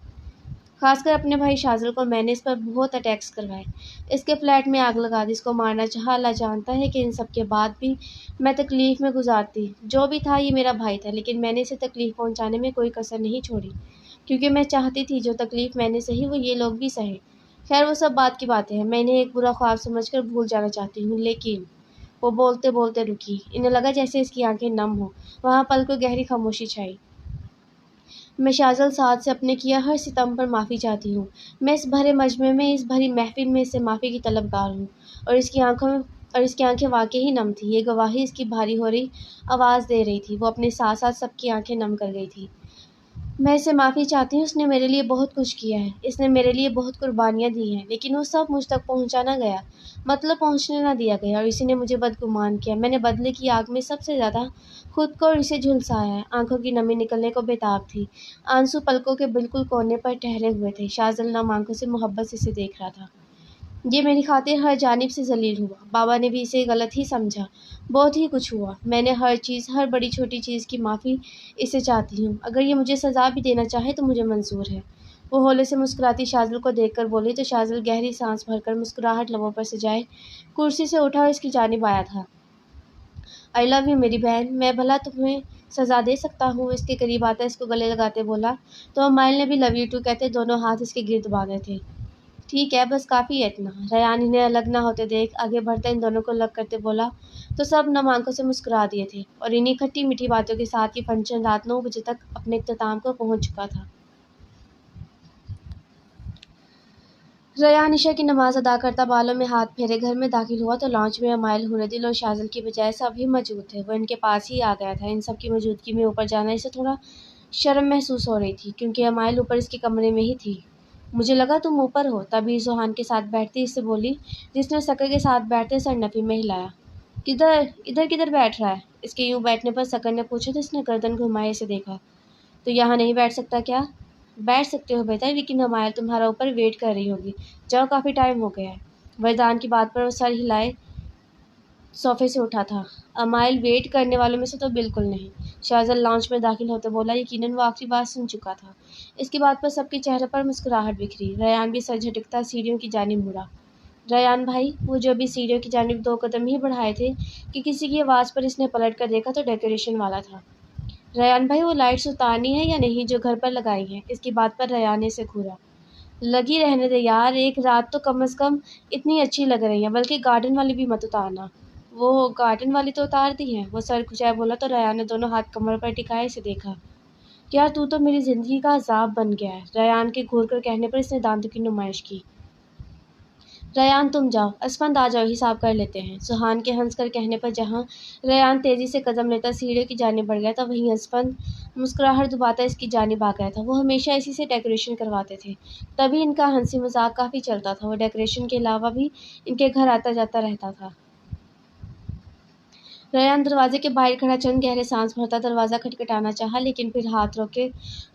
خاص کر اپنے بھائی شاذل کو میں نے اس پر بہت اٹیکس کروائے، اس کے فلیٹ میں آگ لگا دی، اس کو مارنا چاہا۔ اللہ جانتا ہے کہ ان سب کے بعد بھی میں تکلیف میں گزارتی۔ جو بھی تھا یہ میرا بھائی تھا، لیکن میں نے اسے تکلیف پہنچانے میں کوئی کسر نہیں چھوڑی، کیونکہ میں چاہتی تھی جو تکلیف میں نے سہی وہ یہ لوگ بھی سہیں۔ خیر وہ سب بات کی باتیں ہیں، میں انہیں ایک برا خواب سمجھ کر بھول جانا چاہتی ہوں، لیکن وہ بولتے بولتے رکی۔ انہیں لگا جیسے اس کی آنکھیں نم ہوں، وہاں پل کو گہری خاموشی چھائی۔ میں شاذل سعد سے اپنے کیا ہر ستم پر معافی چاہتی ہوں، میں اس بھرے مجمع میں، اس بھری محفل میں اس سے معافی کی طلبگار ہوں۔ اور اس کی آنکھیں واقعی ہی نم تھیں، یہ گواہی اس کی بھاری ہو رہی آواز دے رہی تھی، وہ اپنے ساتھ ساتھ سب کی آنکھیں نم کر گئی تھی۔ میں اس سے معافی چاہتی ہوں، اس نے میرے لیے بہت کچھ کیا ہے، اس نے میرے لیے بہت قربانیاں دی ہیں، لیکن وہ سب مجھ تک پہنچا نہ گیا، مطلب پہنچنے نہ دیا گیا، اور اسی نے مجھے بدگمان کیا۔ میں نے بدلے کی آگ میں سب سے زیادہ خود کو اور اسے جھلسایا ہے۔ آنکھوں کی نمی نکلنے کو بےتاب تھی، آنسو پلکوں کے بالکل کونے پر ٹھہرے ہوئے تھے۔ شاذل نم آنکھوں سے محبت سے اسے دیکھ رہا تھا۔ یہ میری خاطر ہر جانب سے ذلیل ہوا، بابا نے بھی اسے غلط ہی سمجھا، بہت ہی کچھ ہوا، میں نے ہر چیز، ہر بڑی چھوٹی چیز کی معافی اسے چاہتی ہوں، اگر یہ مجھے سزا بھی دینا چاہے تو مجھے منظور ہے۔ وہ ہولے سے مسکراتی شاذل کو دیکھ کر بولی تو شاذل گہری سانس بھر کر مسکراہٹ لبوں پر سجائے کرسی سے اٹھا اور اس کی جانب آیا تھا۔ آئی لو یو میری بہن، میں بھلا تمہیں سزا دے سکتا ہوں۔ اس کے قریب آتا اس کو گلے لگاتے بولا تو امائل نے بھی لو یو ٹو کہتے دونوں ہاتھ اس کے گرد باندھے تھے۔ ٹھیک ہے، بس کافی ہے اتنا۔ ریان انہیں الگ نہ ہوتے دیکھ آگے بڑھتا ان دونوں کو الگ کرتے بولا تو سب نم آنکھوں سے مسکرا دیے تھے، اور انہیں کھٹی میٹھی باتوں کے ساتھ یہ فنکشن رات 9 بجے تک اپنے اختتام کو پہنچ چکا تھا۔ ریان عشاء کی نماز ادا کرتا بالوں میں ہاتھ پھیرے گھر میں داخل ہوا تو لانچ میں امائل، ہوردل اور شاذل کی بجائے سب ہی موجود تھے۔ وہ ان کے پاس ہی آ گیا تھا۔ ان سب کی موجودگی میں اوپر جانا اسے تھوڑا شرم محسوس ہو رہی تھی، کیونکہ امائل اوپر اس کے کمرے میں ہی تھی۔ مجھے لگا تم اوپر ہو، تبھی سوہان کے ساتھ بیٹھتی اس سے بولی، جس نے سکر کے ساتھ بیٹھتے سر نفی میں ہلایا۔ ادھر کدھر بیٹھ رہا ہے؟ اس کے یوں بیٹھنے پر سکر نے پوچھا تو اس نے گردن گھمائے اسے دیکھا۔ تو یہاں نہیں بیٹھ سکتا کیا؟ بیٹھ سکتے ہو بیٹا، لیکن امائل تمہارا اوپر ویٹ کر رہی ہوگی، جاؤ کافی ٹائم ہو گیا ہے۔ وردان کی بات پر وہ سر ہلائے صوفے سے اٹھا تھا۔ امائل ویٹ کرنے والوں میں سے تو بالکل نہیں، شاذل لانچ میں داخل ہوتے بولا۔ یقیناً وہ آخری بات سن چکا تھا۔ اس کی بات پر سب کے چہرے پر مسکراہٹ بکھری۔ ریان بھی سر جھٹکتا سیڑھیوں کی جانب مڑا۔ ریان بھائی، وہ جو بھی سیڑھیوں کی جانب 2 قدم ہی بڑھائے تھے کہ کسی کی آواز پر اس نے پلٹ کر دیکھا تو ڈیکوریشن والا تھا۔ ریان بھائی، وہ لائٹس اتارنی ہے یا نہیں جو گھر پر لگائی ہیں؟ اس کی بات پر ریان نے سے گھورا۔ لگی رہنے دے یار، ایک رات تو کم از کم اتنی اچھی لگ رہی ہیں، بلکہ گارڈن والی بھی مت اتارنا۔ وہ گارڈن والی تو اتار دی ہیں، وہ سر کھچائے بولا تو ریان نے دونوں ہاتھ کمر پر ٹکائے اسے دیکھا۔ یار تو میری زندگی کا عذاب بن گیا ہے، ریان کے گھور کر کہنے پر اس نے دانتوں کی نمائش کی۔ ریان تم جاؤ، اسفند آ جاؤ، حساب کر لیتے ہیں۔ سوہان کے ہنس کر کہنے پر جہاں ریان تیزی سے قدم لیتا سیڑھیوں کی جانب بڑھ گیا تھا، وہیں اسفند مسکراہٹ دباتا اس کی جانب آ گیا تھا۔ وہ ہمیشہ اسی سے ڈیکوریشن کرواتے تھے، تبھی ان کا ہنسی مذاق کافی چلتا تھا۔ وہ ڈیکوریشن کے علاوہ بھی ان کے گھر آتا جاتا رہتا تھا۔ ریان دروازے کے باہر کھڑا چند گہرے سانس بھرتا، دروازہ کھٹکھٹانا چاہا لیکن پھر ہاتھ روکے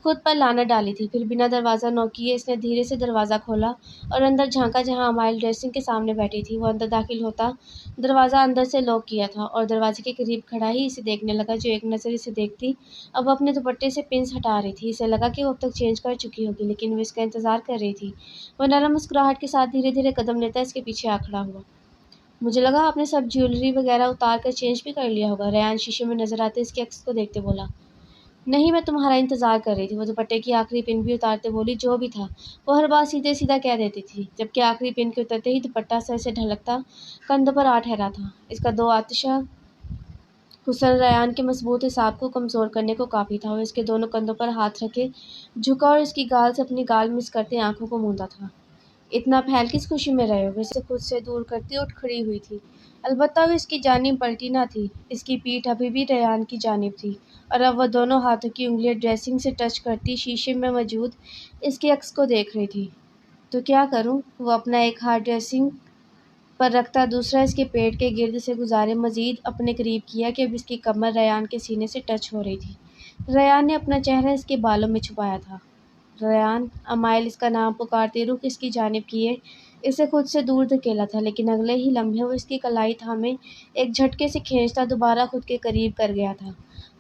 خود پر لعنت ڈالی تھی۔ پھر بنا دروازہ نوک کیے اس نے دھیرے سے دروازہ کھولا اور اندر جھانکا، جہاں امائل ڈریسنگ کے سامنے بیٹھی تھی۔ وہ اندر داخل ہوتا دروازہ اندر سے لاک کیا تھا اور دروازے کے قریب کھڑا ہی اسے دیکھنے لگا۔ جو ایک نظر اسے دیکھتی اب وہ اپنے دوپٹے سے پنس ہٹا رہی تھی۔ اسے لگا کہ وہ اب تک چینج کر چکی ہوگی، لیکن وہ اس کا انتظار کر رہی تھی۔ وہ نرم مسکراہٹ کے ساتھ دھیرے دھیرے قدم لیتا اس کے پیچھے آ کھڑا ہوا۔ مجھے لگا آپ نے سب جیولری وغیرہ اتار کر چینج بھی کر لیا ہوگا، ریان شیشے میں نظر آتے اس کے عکس کو دیکھتے بولا۔ نہیں، میں تمہارا انتظار کر رہی تھی، وہ دوپٹے کی آخری پن بھی اتارتے بولی۔ جو بھی تھا وہ ہر بات سیدھے سیدھا کہہ دیتی تھی، جبکہ آخری پن کے اترتے ہی دوپٹہ سر سے ڈھلکتا کندھوں پر آ ٹھہرا تھا۔ اس کا دو آتشہ حسن ریان کے مضبوط اعصاب کو کمزور کرنے کو کافی تھا۔ وہ اس کے دونوں کندھوں پر ہاتھ رکھے جھکا اور اس کی گال سے اپنی گال مس کرتے آنکھوں کو موندا تھا۔ اتنا پھیل کس خوشی میں رہے ہو؟ وہ اسے خود سے دور کرتی اٹھ کھڑی ہوئی تھی۔ البتہ وہ اس کی جانب پلٹی نہ تھی، اس کی پیٹھ ابھی بھی ریان کی جانب تھی، اور اب وہ دونوں ہاتھوں کی انگلیاں ڈریسنگ سے ٹچ کرتی شیشے میں موجود اس کے عکس کو دیکھ رہی تھی۔ تو کیا کروں؟ وہ اپنا ایک ہاتھ ڈریسنگ پر رکھتا دوسرا اس کے پیٹ کے گرد سے گزارے مزید اپنے قریب کیا کہ اب اس کی کمر ریان کے سینے سے ٹچ ہو رہی تھی۔ ریان نے اپنا چہرہ اس کے بالوں میں چھپایا تھا۔ ریان، امائل اس کا نام پکارتے رخ اس کی جانب کیے اسے خود سے دور دھکیلا تھا، لیکن اگلے ہی لمحے وہ اس کی کلائی تھامے ایک جھٹکے سے کھینچتا دوبارہ خود کے قریب کر گیا تھا۔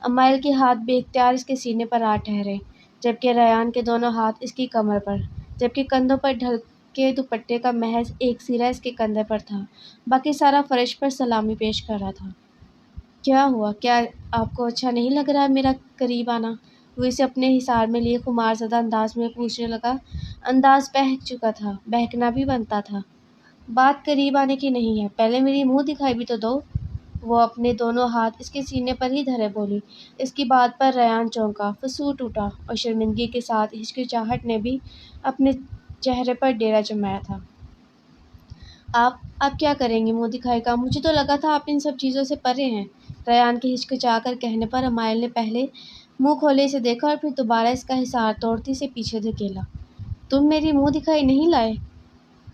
امائل کے ہاتھ بے اختیار اس کے سینے پر آ ٹھہرے، جبکہ ریان کے دونوں ہاتھ اس کی کمر پر، جبکہ کندھوں پر ڈھل کے دوپٹے کا محض ایک سرا اس کے کندھے پر تھا، باقی سارا فرش پر سلامی پیش کر رہا تھا۔ کیا ہوا؟ کیا آپ کو اچھا نہیں لگ رہا میرا قریب آنا؟ وہ اسے اپنے حصار میں لیے خمار زدہ انداز میں پوچھنے لگا۔ انداز بہک چکا تھا، بہکنا بھی بنتا تھا۔ بات قریب آنے کی نہیں ہے، پہلے میری منہ دکھائی بھی تو دو۔ وہ اپنے دونوں ہاتھ اس کے سینے پر ہی دھرے بولی۔ اس کی بات پر ریان چونکا، فسوٹ اٹھا اور شرمندگی کے ساتھ ہچکچاہٹ نے بھی اپنے چہرے پر ڈیرا جمایا تھا۔ آپ کیا کریں گے منہ دکھائی کا؟ مجھے تو لگا تھا آپ ان سب چیزوں سے پرے ہیں۔ ریان کے ہچکچا کر کہنے پر امائل نے پہلے منہ کھولے اسے دیکھا اور پھر دوبارہ اس کا حصار توڑتی اسے پیچھے دھکیلا۔ تم میری منہ دکھائی نہیں لائے؟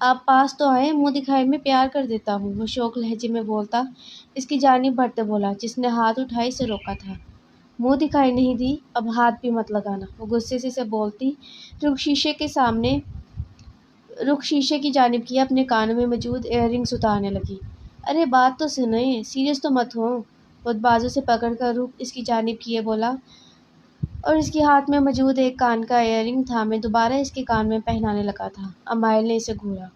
آپ پاس تو آئیں، منہ دکھائی میں پیار کر دیتا ہوں، وہ شوق لہجے میں بولتا اس کی جانب بڑھتے بولا، جس نے ہاتھ اٹھائے اسے روکا تھا۔ منہ دکھائی نہیں دی، اب ہاتھ بھی مت لگانا، وہ غصے سے اسے بولتی رخ شیشے کی جانب کیا، اپنے کانوں میں موجود ایئر رنگز اتارنے لگی۔ ارے بات تو سنیں، سیریس تو مت ہو، وہ بازو سے پکڑ کر رخ اس کی جانب کیے بولا اور اس کے ہاتھ میں موجود ایک کان کا ایئر رنگ تھامے دوبارہ اس کے کان میں پہنانے لگا تھا۔ امائل نے اسے گھورا۔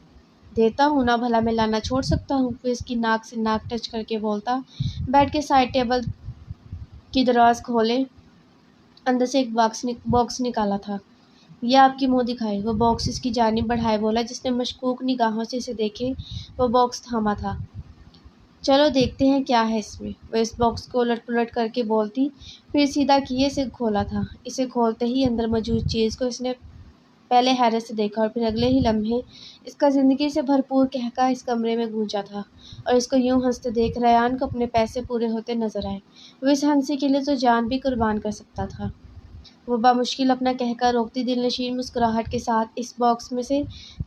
دیتا ہوں نا، بھلا میں لانا چھوڑ سکتا ہوں؟ وہ اس کی ناک سے ناک ٹچ کر کے بولتا، بیٹھ کے سائڈ ٹیبل کی دراز کھولے اندر سے ایک باکس نکالا تھا۔ یہ آپ کی منہ دکھائے۔ وہ باکس اس کی جانب بڑھائے بولا۔ جس نے مشکوک نگاہوں سے اسے دیکھے وہ باکس تھاما تھا۔ چلو دیکھتے ہیں کیا ہے اس میں، وہ اس باکس کو الٹ پلٹ کر کے بولتی، پھر سیدھا کیے اسے کھولا تھا۔ اسے کھولتے ہی اندر موجود چیز کو اس نے پہلے حیرت سے دیکھا اور پھر اگلے ہی لمحے اس کا زندگی سے بھرپور قہقہ اس کمرے میں گونجا تھا، اور اس کو یوں ہنستے دیکھ ریان کو اپنے پیسے پورے ہوتے نظر آئے۔ وہ اس ہنسی کے لیے تو جان بھی قربان کر سکتا تھا۔ وہ بامشکل اپنا قہقہ روکتی دل نشین مسکراہٹ کے ساتھ اس باکس میں سے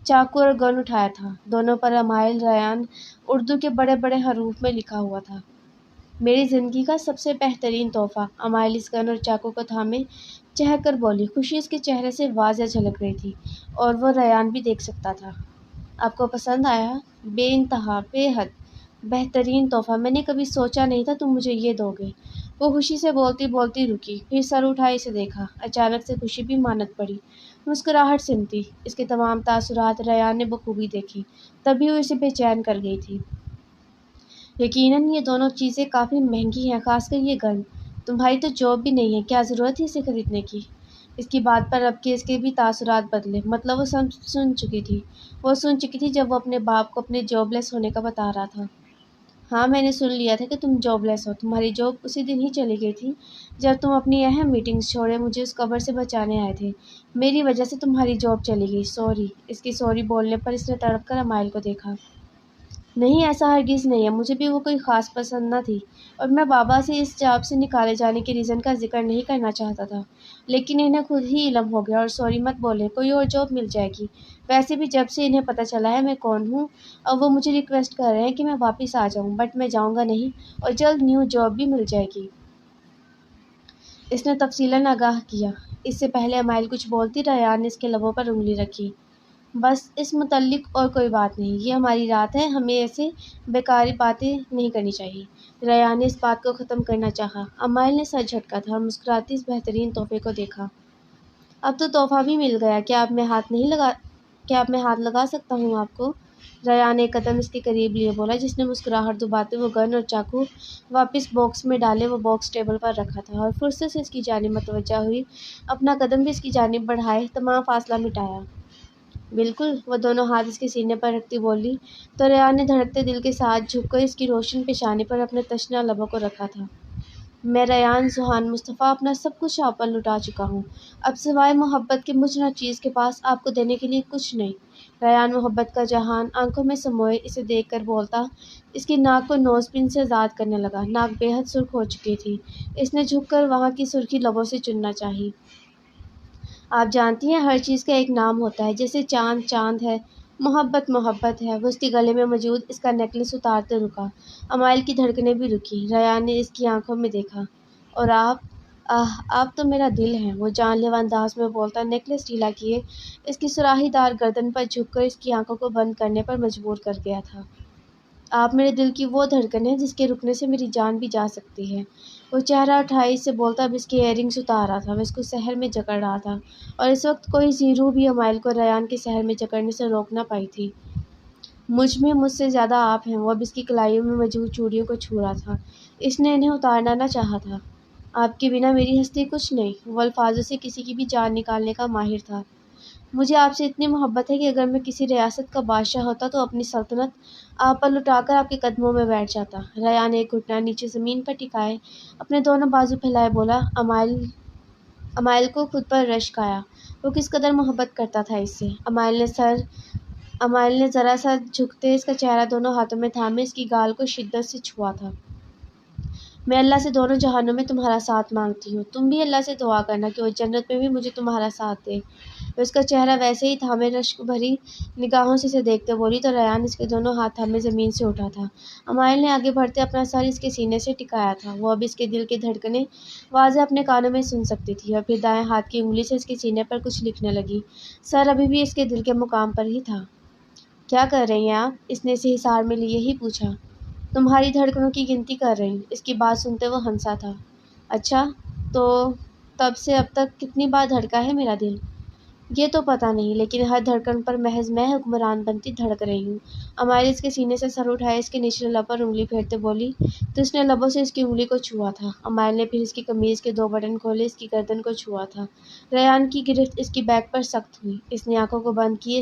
چاقو اور گن اٹھایا تھا۔ دونوں پر امائل ریان اردو کے بڑے بڑے حروف میں لکھا ہوا تھا۔ میری زندگی کا سب سے بہترین تحفہ۔ امائل اس گن اور چاقو کو تھامے چہک کر بولی۔ خوشی اس کے چہرے سے واضح جھلک رہی تھی اور وہ ریان بھی دیکھ سکتا تھا۔ آپ کو پسند آیا؟ بے انتہا، بے حد بہترین تحفہ۔ میں نے کبھی سوچا نہیں تھا تم مجھے یہ دو گے۔ وہ خوشی سے بولتی بولتی رکی، پھر سر اٹھائے اسے دیکھا۔ اچانک سے خوشی بھی مانت پڑی، مسکراہٹ سمٹی۔ اس کے تمام تاثرات ریان نے بخوبی دیکھی، تبھی وہ اسے بے چین کر گئی تھی۔ یقیناً یہ دونوں چیزیں کافی مہنگی ہیں، خاص کر یہ گن۔ تمہاری تو جاب بھی نہیں ہے، کیا ضرورت ہے اسے خریدنے کی؟ اس کی بات پر اب کے اس کے بھی تاثرات بدلے۔ مطلب وہ سن چکی تھی۔ وہ سن چکی تھی جب وہ اپنے باپ کو اپنے جاب لیس ہونے کا بتا رہا تھا۔ ہاں میں نے سن لیا تھا کہ تم جاب لیس ہو۔ تمہاری جاب اسی دن ہی چلی گئی تھی جب تم اپنی اہم میٹنگز چھوڑے مجھے اس قبر سے بچانے آئے تھے۔ میری وجہ سے تمہاری جاب چلی گئی، سوری۔ اس کی سوری بولنے پر اس نے تڑپ کر امائل کو دیکھا۔ نہیں، ایسا ہرگز نہیں ہے، مجھے بھی وہ کوئی خاص پسند نہ تھی اور میں بابا سے اس جاب سے نکالے جانے کے ریزن کا ذکر نہیں کرنا چاہتا تھا، لیکن انہیں خود ہی علم ہو گیا اور سوری مت بولیں، کوئی اور جاب مل جائے گی۔ ویسے بھی جب سے انہیں پتہ چلا ہے میں کون ہوں، اب وہ مجھے ریکویسٹ کر رہے ہیں کہ میں واپس آ جاؤں، بٹ میں جاؤں گا نہیں اور جلد نیو جاب بھی مل جائے گی۔ اس نے تفصیلاً آگاہ کیا۔ اس سے پہلے امائل کچھ بولتی، ریان نے اس کے لبوں پر انگلی رکھی۔ بس اس متعلق اور کوئی بات نہیں، یہ ہماری رات ہے، ہمیں ایسے بیکاری باتیں نہیں کرنی چاہیے۔ ریان نے اس بات کو ختم کرنا چاہا۔ امائل نے سر جھٹکا تھا اور مسکراتی اس بہترین تحفے کو دیکھا۔ اب تو تحفہ بھی مل گیا، کیا اب میں ہاتھ لگا سکتا ہوں آپ کو؟ ریان نے ایک قدم اس کے قریب لیے بولا۔ جس نے مسکراہٹ دباتے وہ گن اور چاقو واپس باکس میں ڈالے وہ باکس ٹیبل پر رکھا تھا اور فرصت سے اس کی جانب متوجہ ہوئی، اپنا قدم بھی اس کی جانب بڑھائے تمام فاصلہ مٹایا۔ بالکل، وہ دونوں ہاتھ اس کے سینے پر رکھتی بولی تو ریان نے دھڑکتے دل کے ساتھ جھک کر اس کی روشن پیشانی پر اپنے تشنہ لبوں کو رکھا تھا۔ میں ریان ذوحان مصطفیٰ اپنا سب کچھ آپ پر لٹا چکا ہوں، اب سوائے محبت کے مجھ ناچیز کے پاس آپ کو دینے کے لیے کچھ نہیں۔ ریان محبت کا جہان آنکھوں میں سموئے اسے دیکھ کر بولتا، اس کی ناک کو نوز پن سے آزاد کرنے لگا۔ ناک بے حد سرخ ہو چکی تھی، اس نے جھک کر وہاں کی سرخی لبوں سے چننا چاہی۔ آپ جانتی ہیں ہر چیز کا ایک نام ہوتا ہے، جیسے چاند چاند ہے، محبت محبت ہے۔ وہ اس کے گلے میں موجود اس کا نیکلس اتارتے رکا۔ امائل کی دھڑکنیں بھی رکی۔ ریان نے اس کی آنکھوں میں دیکھا۔ اور آپ تو میرا دل ہیں، وہ جان لیوا انداز میں بولتا نیکلس ڈھیلا کیے اس کی سراہی دار گردن پر جھک کر اس کی آنکھوں کو بند کرنے پر مجبور کر گیا تھا۔ آپ میرے دل کی وہ دھڑکن ہیں جس کے رکنے سے میری جان بھی جا سکتی ہے۔ وہ چہرہ اٹھائے اس سے بولتا، اب اس کے ایئر رنگز اتار رہا تھا، وہ اس کو سحر میں جکڑ رہا تھا اور اس وقت کوئی سی روح بھی امائل کو ریان کے سحر میں جکڑنے سے روک نہ پائی تھی۔ مجھ سے زیادہ آپ ہیں۔ وہ اب اس کی کلائیوں میں موجود چوڑیوں کو چھو رہا تھا، اس نے انہیں اتارنا نہ چاہا تھا۔ آپ کے بنا میری ہستی کچھ نہیں۔ وہ الفاظوں سے کسی کی بھی جان نکالنے کا ماہر تھا۔ مجھے آپ سے اتنی محبت ہے کہ اگر میں کسی ریاست کا بادشاہ ہوتا تو اپنی سلطنت آپ پر لٹا کر آپ کے قدموں میں بیٹھ جاتا۔ ریان نے ایک گھٹنا نیچے زمین پر ٹکائے اپنے دونوں بازو پھیلائے بولا، امائل کو خود پر رشک آیا، وہ کس قدر محبت کرتا تھا اس سے۔ امائل نے ذرا سا جھکتے اس کا چہرہ دونوں ہاتھوں میں تھامے اس کی گال کو شدت سے چھوا تھا۔ میں اللہ سے دونوں جہانوں میں تمہارا ساتھ مانگتی ہوں، تم بھی اللہ سے دعا کرنا کہ وہ جنت میں بھی مجھے تمہارا ساتھ دے۔ وہ اس کا چہرہ ویسے ہی تھامے رشک بھری نگاہوں سے اسے دیکھتے بولی تو ریان اس کے دونوں ہاتھ تھامے زمین سے اٹھا تھا۔ امائل نے آگے بڑھتے اپنا سر اس کے سینے سے ٹکایا تھا۔ وہ اب اس کے دل کی دھڑکنیں واضح اپنے کانوں میں سن سکتی تھی اور پھر دائیں ہاتھ کی انگلی سے اس کے سینے پر کچھ لکھنے لگی۔ سر ابھی بھی اس کے دل کے مقام پر ہی تھا۔ کیا کر رہی ہیں آپ؟ اس نے اسے حصار میں لیے ہی پوچھا۔ تمہاری دھڑکنوں کی گنتی کر رہی ہوں۔ اس کی بات سنتے وہ ہنسا تھا۔ اچھا، تو تب سے اب تک کتنی بار دھڑکا ہے میرا دل؟ یہ تو پتہ نہیں، لیکن ہر دھڑکن پر محض میں حکمران بنتی دھڑک رہی ہوں۔ امائل اس کے سینے سے سر اٹھائے اس کے نچلے لب پر انگلی پھیرتے بولی، تو اس نے لبوں سے اس کی انگلی کو چھوا تھا۔ امائل نے پھر اس کی قمیض کے 2 بٹن کھولے اس کی گردن کو چھوا تھا۔ ریان کی گرفت اس کی بیک پر سخت ہوئی۔ اس نے آنکھوں کو بند کیے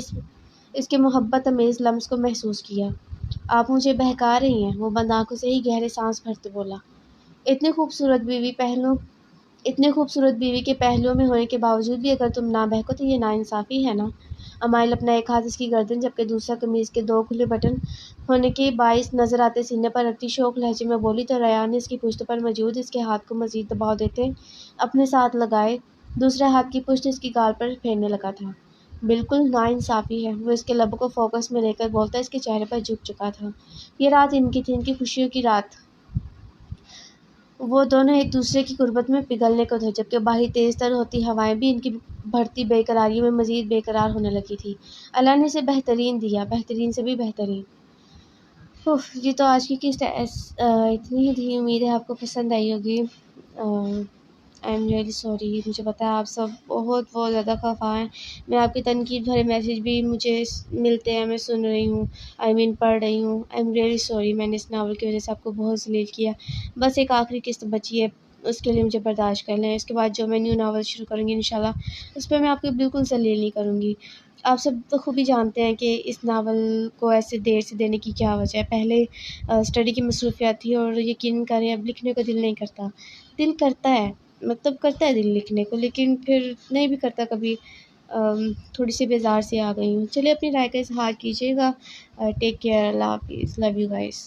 اس کے محبت آمیز لمس کو محسوس کیا۔ آپ مجھے بہکا رہی ہیں، وہ بند آنکھوں سے ہی گہرے سانس بھرتے بولا۔ اتنی خوبصورت بیوی کے پہلوؤں میں ہونے کے باوجود بھی اگر تم نہ بہکو تو یہ ناانصافی ہے نا؟ امائل اپنا ایک ہاتھ اس کی گردن جبکہ دوسرا قمیض کے 2 کھلے بٹن ہونے کے باعث نظر آتے سینے پر رکھتی شوق لہجے میں بولی، تو ریان نے اس کی پشت پر موجود اس کے ہاتھ کو مزید دباؤ دیتے اپنے ساتھ لگائے دوسرے ہاتھ کی پشت اس کی گال پر پھیرنے لگا تھا۔ بالکل ناانصافی ہے، وہ اس کے لب کو فوکس میں لے کر بولتا اس کے چہرے پر جھک چکا تھا۔ یہ رات ان کی تھی، ان کی خوشیوں کی رات۔ وہ دونوں ایک دوسرے کی قربت میں پگھلنے کو تھے، جبکہ باہر تیز تر ہوتی ہوائیں بھی ان کی بڑھتی بے قراریوں میں مزید بے قرار ہونے لگی تھیں۔ اللہ نے اسے بہترین دیا، بہترین سے بھی بہترین۔ یہ تو آج کی قسط اتنی ہی تھی، امید ہے آپ کو پسند آئی ہوگی۔ آئی ایم ریئلی سوری، مجھے پتا ہے آپ سب بہت زیادہ خفا ہیں۔ میں آپ کے تنقید بھرے میسیج بھی مجھے ملتے ہیں، میں سن رہی ہوں، پڑھ رہی ہوں۔ آئی ایم ریئلی سوری، میں نے اس ناول کی وجہ سے آپ کو بہت ذلیل کیا۔ بس ایک آخری قسط بچی ہے، اس کے لیے مجھے برداشت کر لیں۔ اس کے بعد جو میں نیو ناول شروع کروں گی انشاءاللہ، اس پہ میں آپ کو بالکل ذلیل نہیں کروں گی۔ آپ سب تو خوب ہی جانتے ہیں کہ اس ناول کو ایسے دیر سے دینے کی کیا وجہ ہے۔ پہلے اسٹڈی کی مصروفیات تھی اور یقین کریں اب لکھنے کو دل نہیں کرتا۔ دل کرتا ہے، مطلب کرتا ہے دل لکھنے کو، لیکن پھر نہیں بھی کرتا کبھی۔ تھوڑی سی بیزار سی آ گئی ہوں۔ چلیے اپنی رائے کا اظہار کیجیے گا۔ ٹیک کیئر، اللہ حافظ، لو یو گائز۔